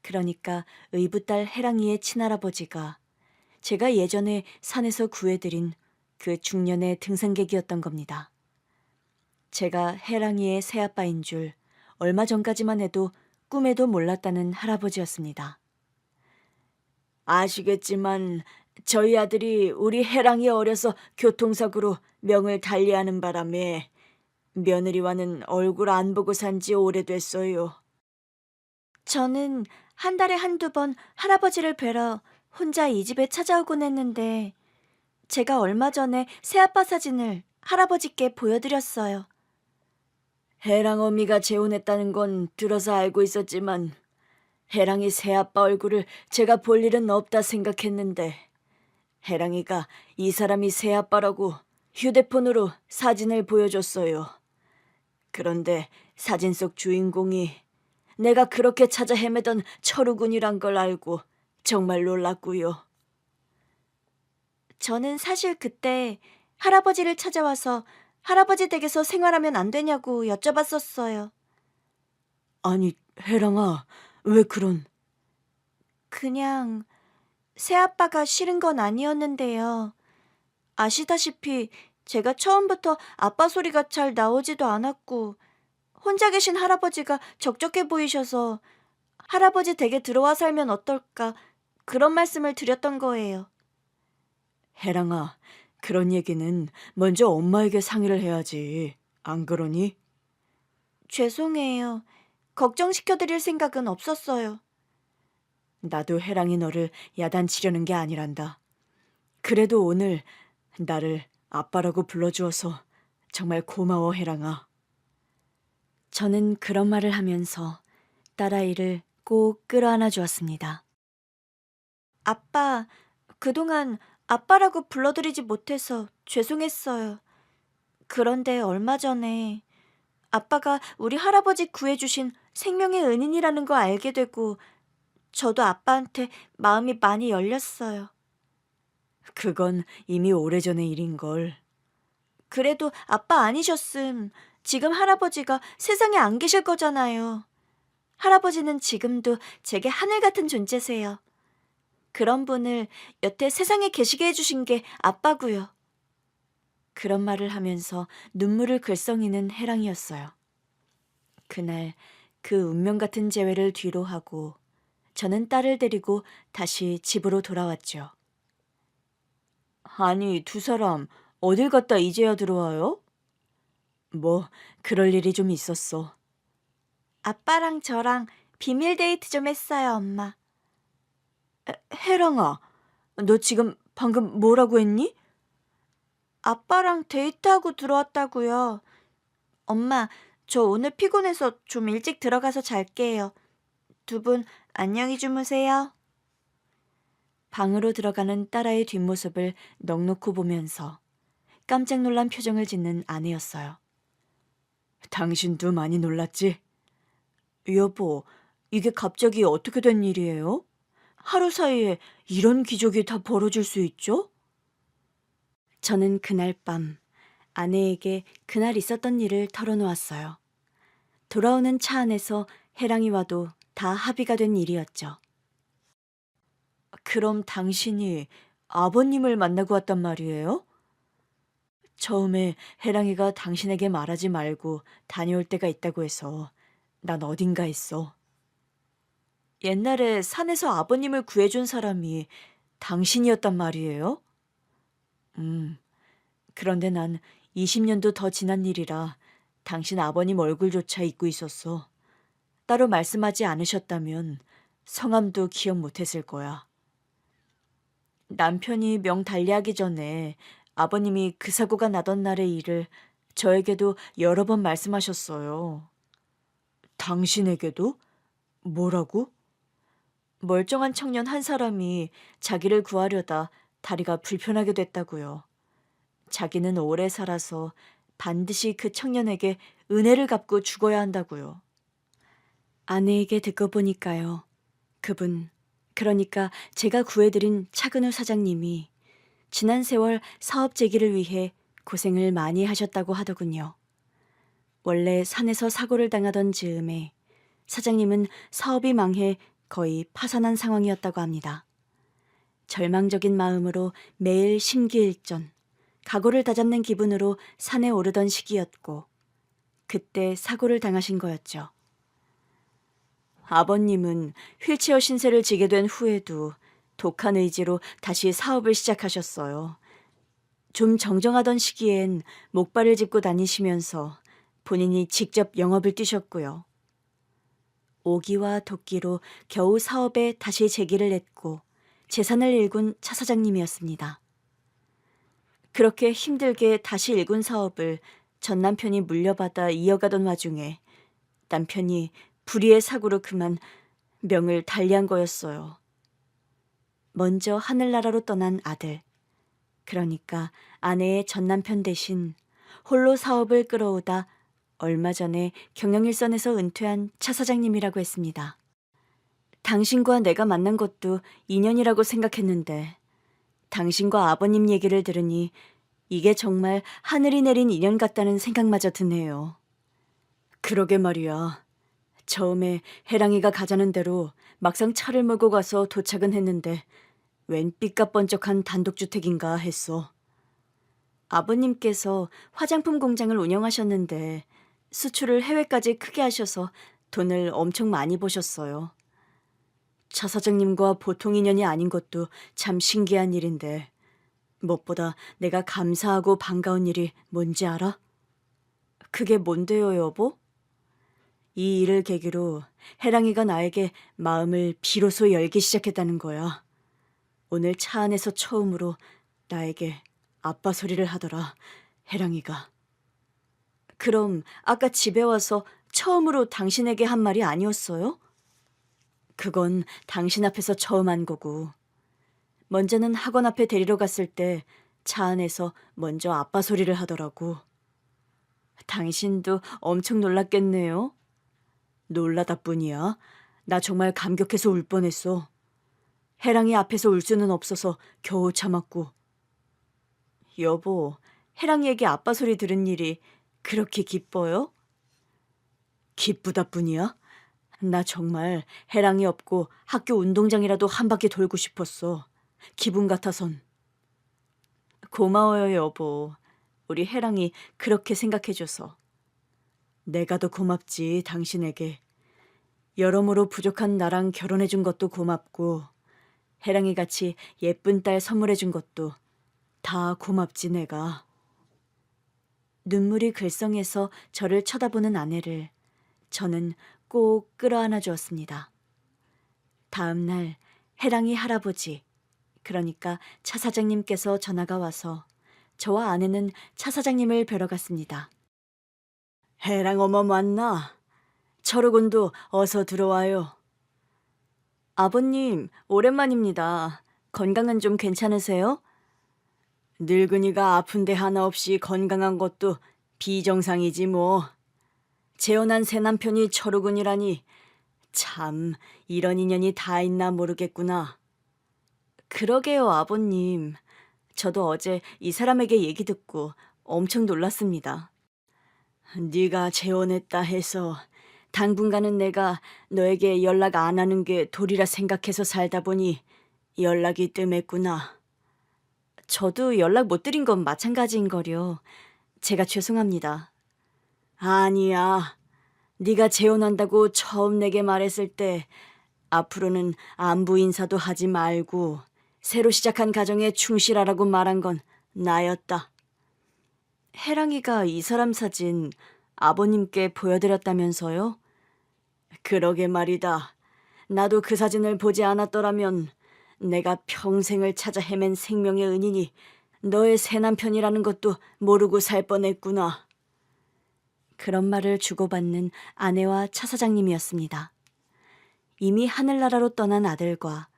그러니까 의붓딸 해랑이의 친할아버지가 제가 예전에 산에서 구해드린 그 중년의 등산객이었던 겁니다. 제가 해랑이의 새아빠인 줄 얼마 전까지만 해도 꿈에도 몰랐다는 할아버지였습니다. 아시겠지만 저희 아들이 우리 해랑이 어려서 교통사고로 명을 달리하는 바람에 며느리와는 얼굴 안 보고 산 지 오래됐어요. 저는 한 달에 한두 번 할아버지를 뵈러 혼자 이 집에 찾아오곤 했는데 제가 얼마 전에 새아빠 사진을 할아버지께 보여드렸어요. 해랑 어미가 재혼했다는 건 들어서 알고 있었지만 해랑이 새아빠 얼굴을 제가 볼 일은 없다 생각했는데 해랑이가 이 사람이 새아빠라고 휴대폰으로 사진을 보여줬어요. 그런데 사진 속 주인공이 내가 그렇게 찾아 헤매던 철우군이란 걸 알고 정말 놀랐고요. 저는 사실 그때 할아버지를 찾아와서 할아버지 댁에서 생활하면 안 되냐고 여쭤봤었어요. 아니, 해랑아, 왜 그런... 그냥 새아빠가 싫은 건 아니었는데요. 아시다시피 제가 처음부터 아빠 소리가 잘 나오지도 않았고 혼자 계신 할아버지가 적적해 보이셔서 할아버지 댁에 들어와 살면 어떨까 그런 말씀을 드렸던 거예요. 해랑아, 그런 얘기는 먼저 엄마에게 상의를 해야지. 안 그러니? 죄송해요. 걱정시켜드릴 생각은 없었어요. 나도 해랑이 너를 야단치려는 게 아니란다. 그래도 오늘 나를 아빠라고 불러주어서 정말 고마워, 해랑아. 저는 그런 말을 하면서 딸아이를 꼭 끌어안아 주었습니다. 아빠, 그동안 아빠라고 불러드리지 못해서 죄송했어요. 그런데 얼마 전에 아빠가 우리 할아버지 구해주신 생명의 은인이라는 거 알게 되고 저도 아빠한테 마음이 많이 열렸어요. 그건 이미 오래전의 일인걸. 그래도 아빠 아니셨음 지금 할아버지가 세상에 안 계실 거잖아요. 할아버지는 지금도 제게 하늘 같은 존재세요. 그런 분을 여태 세상에 계시게 해주신 게 아빠고요. 그런 말을 하면서 눈물을 글썽이는 해랑이었어요. 그날 그 운명 같은 재회를 뒤로 하고 저는 딸을 데리고 다시 집으로 돌아왔죠. 아니, 두 사람 어딜 갔다 이제야 들어와요? 뭐, 그럴 일이 좀 있었어. 아빠랑 저랑 비밀 데이트 좀 했어요, 엄마. 해랑아, 너 지금 방금 뭐라고 했니? 아빠랑 데이트하고 들어왔다고요. 엄마, 저 오늘 피곤해서 좀 일찍 들어가서 잘게요. 두 분 안녕히 주무세요. 방으로 들어가는 딸아이 뒷모습을 넋놓고 보면서 깜짝 놀란 표정을 짓는 아내였어요. 당신도 많이 놀랐지? 여보, 이게 갑자기 어떻게 된 일이에요? 하루 사이에 이런 기적이 다 벌어질 수 있죠? 저는 그날 밤 아내에게 그날 있었던 일을 털어놓았어요. 돌아오는 차 안에서 해랑이와도 다 합의가 된 일이었죠. 그럼 당신이 아버님을 만나고 왔단 말이에요? 처음에 혜랑이가 당신에게 말하지 말고 다녀올 때가 있다고 해서 난 어딘가 했어. 옛날에 산에서 아버님을 구해준 사람이 당신이었단 말이에요? 그런데 난 20년도 더 지난 일이라 당신 아버님 얼굴조차 잊고 있었어. 따로 말씀하지 않으셨다면 성함도 기억 못했을 거야. 남편이 명 달리하기 전에 아버님이 그 사고가 나던 날의 일을 저에게도 여러 번 말씀하셨어요. 당신에게도? 뭐라고? 멀쩡한 청년 한 사람이 자기를 구하려다 다리가 불편하게 됐다고요. 자기는 오래 살아서 반드시 그 청년에게 은혜를 갚고 죽어야 한다고요. 아내에게 듣고 보니까요. 그분, 그러니까 제가 구해드린 차근우 사장님이 지난 세월 사업 재기를 위해 고생을 많이 하셨다고 하더군요. 원래 산에서 사고를 당하던 즈음에 사장님은 사업이 망해 거의 파산한 상황이었다고 합니다. 절망적인 마음으로 매일 심기일전, 각오를 다잡는 기분으로 산에 오르던 시기였고 그때 사고를 당하신 거였죠. 아버님은 휠체어 신세를 지게 된 후에도 독한 의지로 다시 사업을 시작하셨어요. 좀 정정하던 시기엔 목발을 짚고 다니시면서 본인이 직접 영업을 뛰셨고요. 오기와 도끼로 겨우 사업에 다시 재기를 냈고 재산을 일군 차 사장님이었습니다. 그렇게 힘들게 다시 일군 사업을 전 남편이 물려받아 이어가던 와중에 남편이 불의의 사고로 그만 명을 달리한 거였어요. 먼저 하늘나라로 떠난 아들, 그러니까 아내의 전 남편 대신 홀로 사업을 끌어오다 얼마 전에 경영일선에서 은퇴한 차 사장님이라고 했습니다. 당신과 내가 만난 것도 인연이라고 생각했는데 당신과 아버님 얘기를 들으니 이게 정말 하늘이 내린 인연 같다는 생각마저 드네요. 그러게 말이야. 처음에 혜랑이가 가자는 대로 막상 차를 몰고 가서 도착은 했는데 웬 삐까뻔쩍한 단독주택인가 했어. 아버님께서 화장품 공장을 운영하셨는데 수출을 해외까지 크게 하셔서 돈을 엄청 많이 버셨어요. 차 사장님과 보통 인연이 아닌 것도 참 신기한 일인데 무엇보다 내가 감사하고 반가운 일이 뭔지 알아? 그게 뭔데요, 여보? 이 일을 계기로 혜랑이가 나에게 마음을 비로소 열기 시작했다는 거야. 오늘 차 안에서 처음으로 나에게 아빠 소리를 하더라, 혜랑이가. 그럼 아까 집에 와서 처음으로 당신에게 한 말이 아니었어요? 그건 당신 앞에서 처음 한 거고. 먼저는 학원 앞에 데리러 갔을 때 차 안에서 먼저 아빠 소리를 하더라고. 당신도 엄청 놀랐겠네요. 놀라다 뿐이야. 나 정말 감격해서 울 뻔했어. 혜랑이 앞에서 울 수는 없어서 겨우 참았고. 여보, 혜랑이에게 아빠 소리 들은 일이 그렇게 기뻐요? 기쁘다 뿐이야? 나 정말 혜랑이 없고 학교 운동장이라도 한 바퀴 돌고 싶었어. 기분 같아선. 고마워요, 여보. 우리 혜랑이 그렇게 생각해줘서. 내가 더 고맙지, 당신에게. 여러모로 부족한 나랑 결혼해준 것도 고맙고 혜랑이 같이 예쁜 딸 선물해준 것도 다 고맙지, 내가. 눈물이 글썽해서 저를 쳐다보는 아내를 저는 꼭 끌어안아 주었습니다. 다음 날 혜랑이 할아버지, 그러니까 차 사장님께서 전화가 와서 저와 아내는 차 사장님을 뵈러 갔습니다. 혜랑 어머 왔나? 철우군도 어서 들어와요. 아버님, 오랜만입니다. 건강은 좀 괜찮으세요? 늙은이가 아픈데 하나 없이 건강한 것도 비정상이지 뭐. 재혼한 새 남편이 철우군이라니 참 이런 인연이 다 있나 모르겠구나. 그러게요, 아버님. 저도 어제 이 사람에게 얘기 듣고 엄청 놀랐습니다. 네가 재혼했다 해서 당분간은 내가 너에게 연락 안 하는 게 도리라 생각해서 살다 보니 연락이 뜸했구나. 저도 연락 못 드린 건 마찬가지인 거려. 제가 죄송합니다. 아니야. 네가 재혼한다고 처음 내게 말했을 때 앞으로는 안부 인사도 하지 말고 새로 시작한 가정에 충실하라고 말한 건 나였다. 혜랑이가 이 사람 사진 아버님께 보여드렸다면서요? 그러게 말이다. 나도 그 사진을 보지 않았더라면 내가 평생을 찾아 헤맨 생명의 은인이 너의 새 남편이라는 것도 모르고 살 뻔했구나. 그런 말을 주고받는 아내와 차 사장님이었습니다. 이미 하늘나라로 떠난 아들과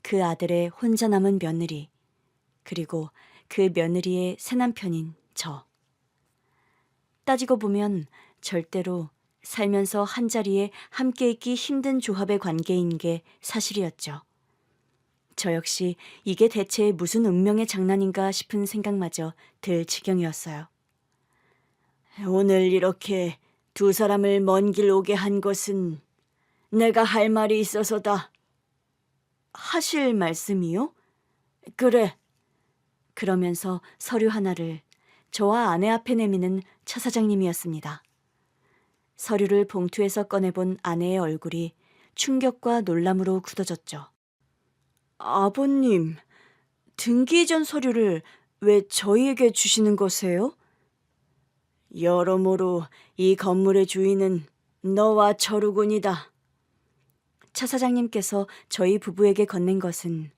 그 아들의 혼자 남은 며느리, 그리고 그 며느리의 새 남편인 저. 따지고 보면 절대로 살면서 한자리에 함께 있기 힘든 조합의 관계인 게 사실이었죠. 저 역시 이게 대체 무슨 운명의 장난인가 싶은 생각마저 들 지경이었어요. 오늘 이렇게 두 사람을 먼 길 오게 한 것은 내가 할 말이 있어서다. 하실 말씀이요? 그래. 그러면서 서류 하나를 저와 아내 앞에 내미는 차 사장님이었습니다. 서류를 봉투에서 꺼내본 아내의 얼굴이 충격과 놀람으로 굳어졌죠. 아버님, 등기 이전 서류를 왜 저희에게 주시는 거세요? 여러모로 이 건물의 주인은 너와 철우군이다. 차 사장님께서 저희 부부에게 건넨 것은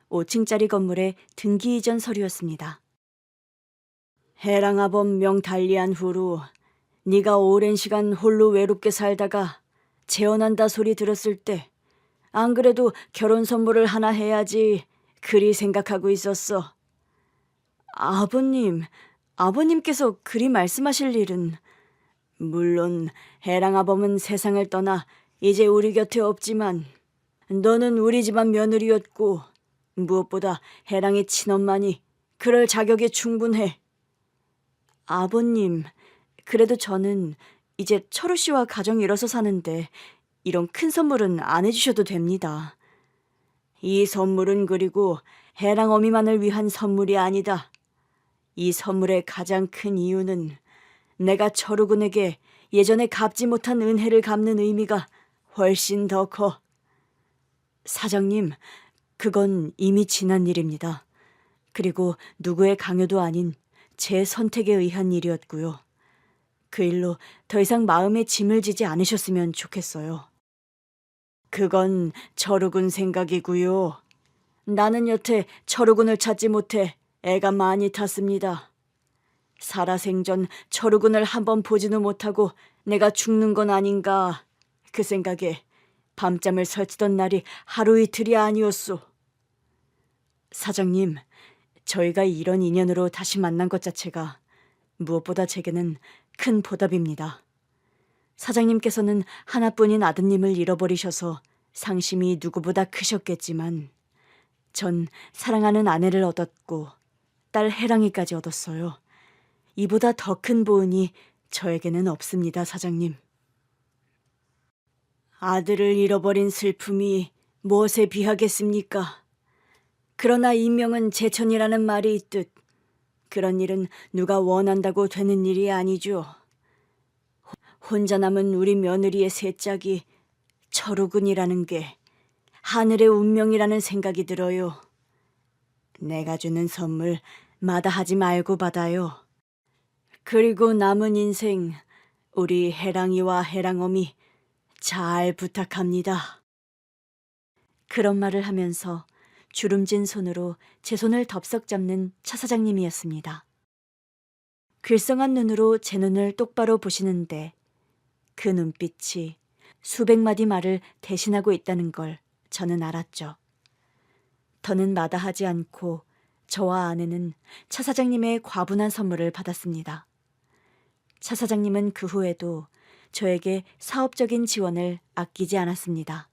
5층짜리 건물의 등기 이전 서류였습니다. 해랑아범 명 달리한 후로 네가 오랜 시간 홀로 외롭게 살다가 재혼한다 소리 들었을 때 안 그래도 결혼 선물을 하나 해야지 그리 생각하고 있었어. 아버님께서 그리 말씀하실 일은 물론 해랑아범은 세상을 떠나 이제 우리 곁에 없지만 너는 우리 집안 며느리였고 무엇보다 해랑의 친엄마니 그럴 자격이 충분해. 아버님, 그래도 저는 이제 철우 씨와 가정이 이뤄서 사는데 이런 큰 선물은 안 해주셔도 됩니다. 이 선물은 그리고 해랑 어미만을 위한 선물이 아니다. 이 선물의 가장 큰 이유는 내가 철우군에게 예전에 갚지 못한 은혜를 갚는 의미가 훨씬 더 커. 사장님, 그건 이미 지난 일입니다. 그리고 누구의 강요도 아닌 제 선택에 의한 일이었고요. 그 일로 더 이상 마음에 짐을 지지 않으셨으면 좋겠어요. 그건 철우군 생각이고요. 나는 여태 철우군을 찾지 못해 애가 많이 탔습니다. 살아생전 철우군을 한번 보지도 못하고 내가 죽는 건 아닌가 그 생각에 밤잠을 설치던 날이 하루 이틀이 아니었소. 사장님, 저희가 이런 인연으로 다시 만난 것 자체가 무엇보다 제게는 큰 보답입니다. 사장님께서는 하나뿐인 아드님을 잃어버리셔서 상심이 누구보다 크셨겠지만 전 사랑하는 아내를 얻었고 딸 해랑이까지 얻었어요. 이보다 더 큰 보은이 저에게는 없습니다, 사장님. 아들을 잃어버린 슬픔이 무엇에 비하겠습니까? 그러나 인명은 제천이라는 말이 있듯 그런 일은 누가 원한다고 되는 일이 아니죠. 혼자 남은 우리 며느리의 새 짝이 철우군이라는 게 하늘의 운명이라는 생각이 들어요. 내가 주는 선물 마다하지 말고 받아요. 그리고 남은 인생 우리 해랑이와 해랑어미 잘 부탁합니다. 그런 말을 하면서 주름진 손으로 제 손을 덥석 잡는 차 사장님이었습니다. 글썽한 눈으로 제 눈을 똑바로 보시는데 그 눈빛이 수백 마디 말을 대신하고 있다는 걸 저는 알았죠. 더는 마다하지 않고 저와 아내는 차 사장님의 과분한 선물을 받았습니다. 차 사장님은 그 후에도 저에게 사업적인 지원을 아끼지 않았습니다.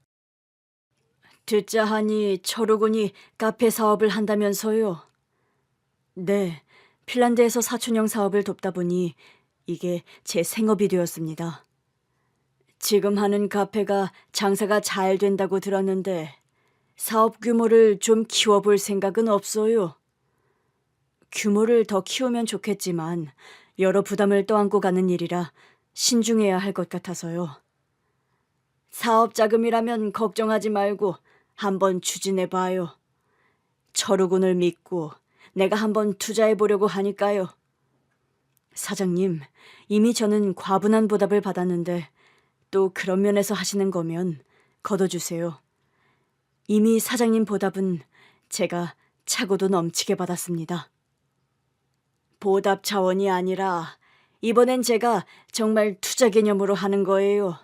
듣자 하니 철우군이 카페 사업을 한다면서요? 네, 핀란드에서 사촌형 사업을 돕다 보니 이게 제 생업이 되었습니다. 지금 하는 카페가 장사가 잘 된다고 들었는데 사업 규모를 좀 키워볼 생각은 없어요. 규모를 더 키우면 좋겠지만 여러 부담을 떠안고 가는 일이라 신중해야 할 것 같아서요. 사업 자금이라면 걱정하지 말고 한번 추진해 봐요. 철우군을 믿고 내가 한번 투자해 보려고 하니까요. 사장님, 이미 저는 과분한 보답을 받았는데 또 그런 면에서 하시는 거면 걷어주세요. 이미 사장님 보답은 제가 차고도 넘치게 받았습니다. 보답 차원이 아니라 이번엔 제가 정말 투자 개념으로 하는 거예요.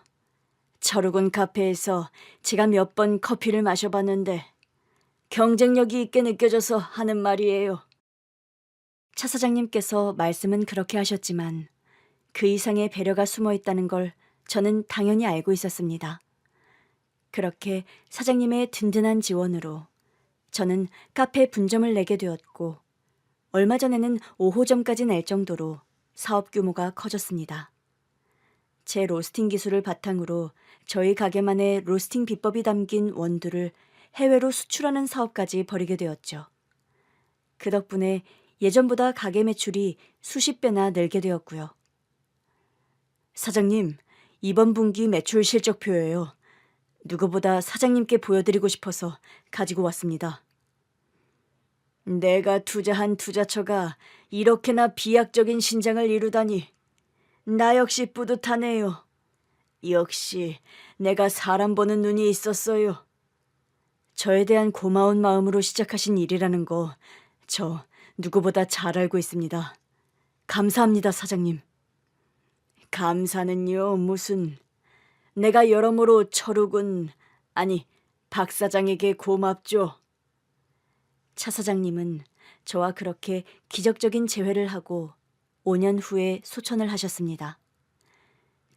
철우군 카페에서 제가 몇 번 커피를 마셔봤는데 경쟁력이 있게 느껴져서 하는 말이에요. 차 사장님께서 말씀은 그렇게 하셨지만 그 이상의 배려가 숨어 있다는 걸 저는 당연히 알고 있었습니다. 그렇게 사장님의 든든한 지원으로 저는 카페 분점을 내게 되었고 얼마 전에는 5호점까지 낼 정도로 사업 규모가 커졌습니다. 제 로스팅 기술을 바탕으로 저희 가게만의 로스팅 비법이 담긴 원두를 해외로 수출하는 사업까지 벌이게 되었죠. 그 덕분에 예전보다 가게 매출이 수십 배나 늘게 되었고요. 사장님, 이번 분기 매출 실적표예요. 누구보다 사장님께 보여드리고 싶어서 가지고 왔습니다. 내가 투자한 투자처가 이렇게나 비약적인 신장을 이루다니 나 역시 뿌듯하네요. 역시 내가 사람 보는 눈이 있었어요. 저에 대한 고마운 마음으로 시작하신 일이라는 거 저 누구보다 잘 알고 있습니다. 감사합니다, 사장님. 감사는요, 무슨. 내가 여러모로 철우군, 아니 박 사장에게 고맙죠. 차 사장님은 저와 그렇게 기적적인 재회를 하고 5년 후에 소천을 하셨습니다.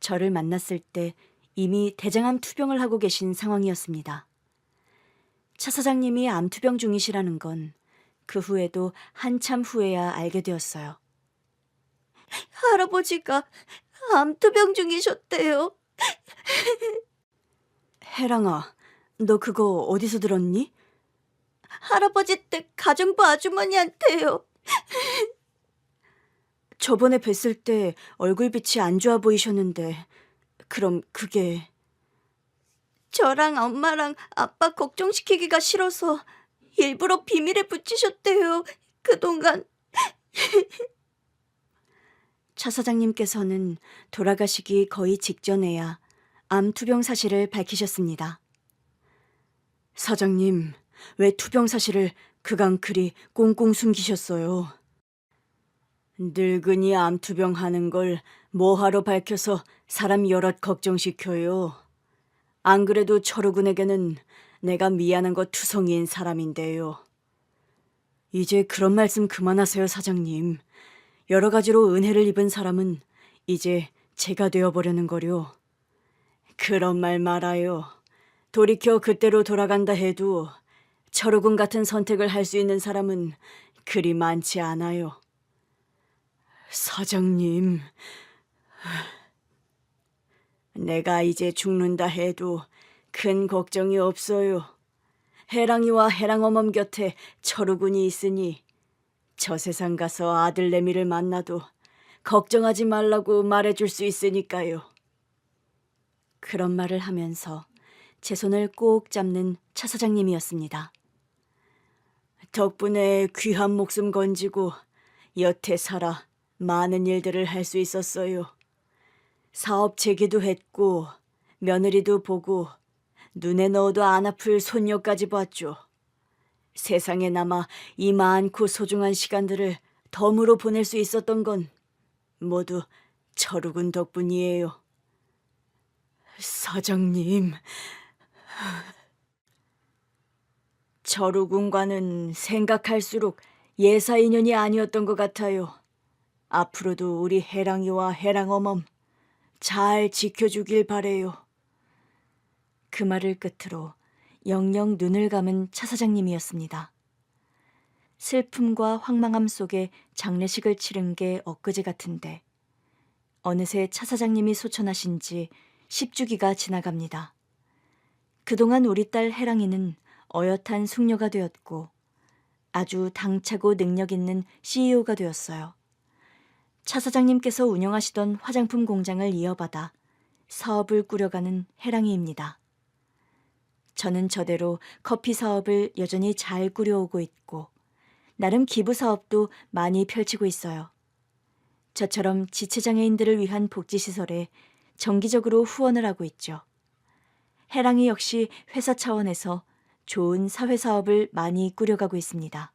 저를 만났을 때 이미 대장암 투병을 하고 계신 상황이었습니다. 차 사장님이 암 투병 중이시라는 건 그 후에도 한참 후에야 알게 되었어요. 할아버지가 암투병 중이셨대요. 혜랑아, 너 그거 어디서 들었니? 할아버지 댁 가정부 아주머니한테요. 저번에 뵀을 때 얼굴빛이 안 좋아 보이셨는데 그럼 그게... 저랑 엄마랑 아빠 걱정시키기가 싫어서 일부러 비밀에 붙이셨대요. 그동안. 차 사장님께서는 돌아가시기 거의 직전에야 암 투병 사실을 밝히셨습니다. 사장님, 왜 투병 사실을 그간 그리 꽁꽁 숨기셨어요? 늙은이 암 투병하는 걸 뭐하러 밝혀서 사람 여럿 걱정시켜요. 안 그래도 철우군에게는 내가 미안한 거 투성이인 사람인데요. 이제 그런 말씀 그만하세요, 사장님. 여러 가지로 은혜를 입은 사람은 이제 제가 되어버리는 거요. 그런 말 말아요. 돌이켜 그때로 돌아간다 해도 철우군 같은 선택을 할 수 있는 사람은 그리 많지 않아요. 사장님, 내가 이제 죽는다 해도 큰 걱정이 없어요. 해랑이와 해랑어멈 곁에 철우군이 있으니 저 세상 가서 아들내미를 만나도 걱정하지 말라고 말해줄 수 있으니까요. 그런 말을 하면서 제 손을 꼭 잡는 차 사장님이었습니다. 덕분에 귀한 목숨 건지고 여태 살아 많은 일들을 할 수 있었어요. 사업 재기도 했고 며느리도 보고 눈에 넣어도 안 아플 손녀까지 봤죠. 세상에 남아 이 많고 소중한 시간들을 덤으로 보낼 수 있었던 건 모두 철우군 덕분이에요. 사장님, 철우군과는 생각할수록 예사 인연이 아니었던 것 같아요. 앞으로도 우리 해랑이와 해랑어멈 잘 지켜주길 바래요. 그 말을 끝으로 영영 눈을 감은 차 사장님이었습니다. 슬픔과 황망함 속에 장례식을 치른 게 엊그제 같은데 어느새 차 사장님이 소천하신 지 10주기가 지나갑니다. 그동안 우리 딸 해랑이는 어엿한 숙녀가 되었고 아주 당차고 능력 있는 CEO가 되었어요. 차 사장님께서 운영하시던 화장품 공장을 이어받아 사업을 꾸려가는 해랑이입니다. 저는 저대로 커피 사업을 여전히 잘 꾸려오고 있고 나름 기부 사업도 많이 펼치고 있어요. 저처럼 지체장애인들을 위한 복지시설에 정기적으로 후원을 하고 있죠. 해랑이 역시 회사 차원에서 좋은 사회사업을 많이 꾸려가고 있습니다.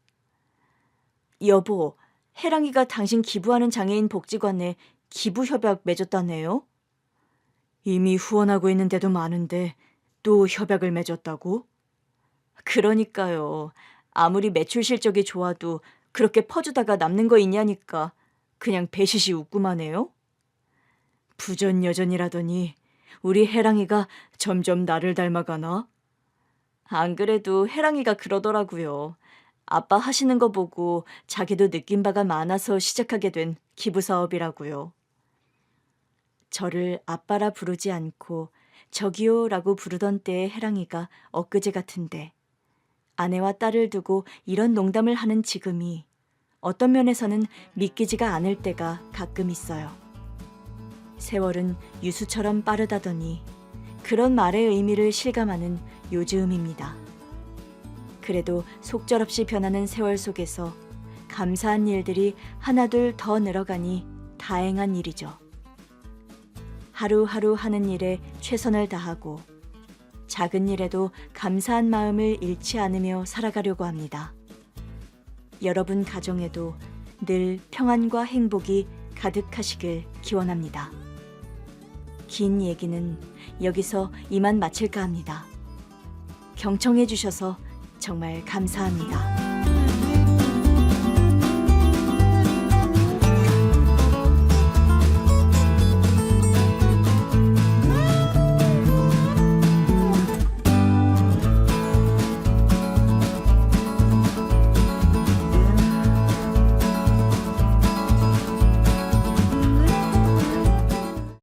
여보, 해랑이가 당신 기부하는 장애인 복지관에 기부협약 맺었다네요? 이미 후원하고 있는 데도 많은데 또 협약을 맺었다고? 그러니까요. 아무리 매출 실적이 좋아도 그렇게 퍼주다가 남는 거 있냐니까 그냥 배시시 웃고만 해요? 부전여전이라더니 우리 해랑이가 점점 나를 닮아가나? 안 그래도 해랑이가 그러더라고요. 아빠 하시는 거 보고 자기도 느낀 바가 많아서 시작하게 된 기부사업이라고요. 저를 아빠라 부르지 않고 저기요라고 부르던 때의 해랑이가 엊그제 같은데 아내와 딸을 두고 이런 농담을 하는 지금이 어떤 면에서는 믿기지가 않을 때가 가끔 있어요. 세월은 유수처럼 빠르다더니 그런 말의 의미를 실감하는 요즈음입니다. 그래도 속절없이 변하는 세월 속에서 감사한 일들이 하나둘 더 늘어가니 다행한 일이죠. 하루하루 하는 일에 최선을 다하고 작은 일에도 감사한 마음을 잃지 않으며 살아가려고 합니다. 여러분 가정에도 늘 평안과 행복이 가득하시길 기원합니다. 긴 얘기는 여기서 이만 마칠까 합니다. 경청해 주셔서 정말 감사합니다.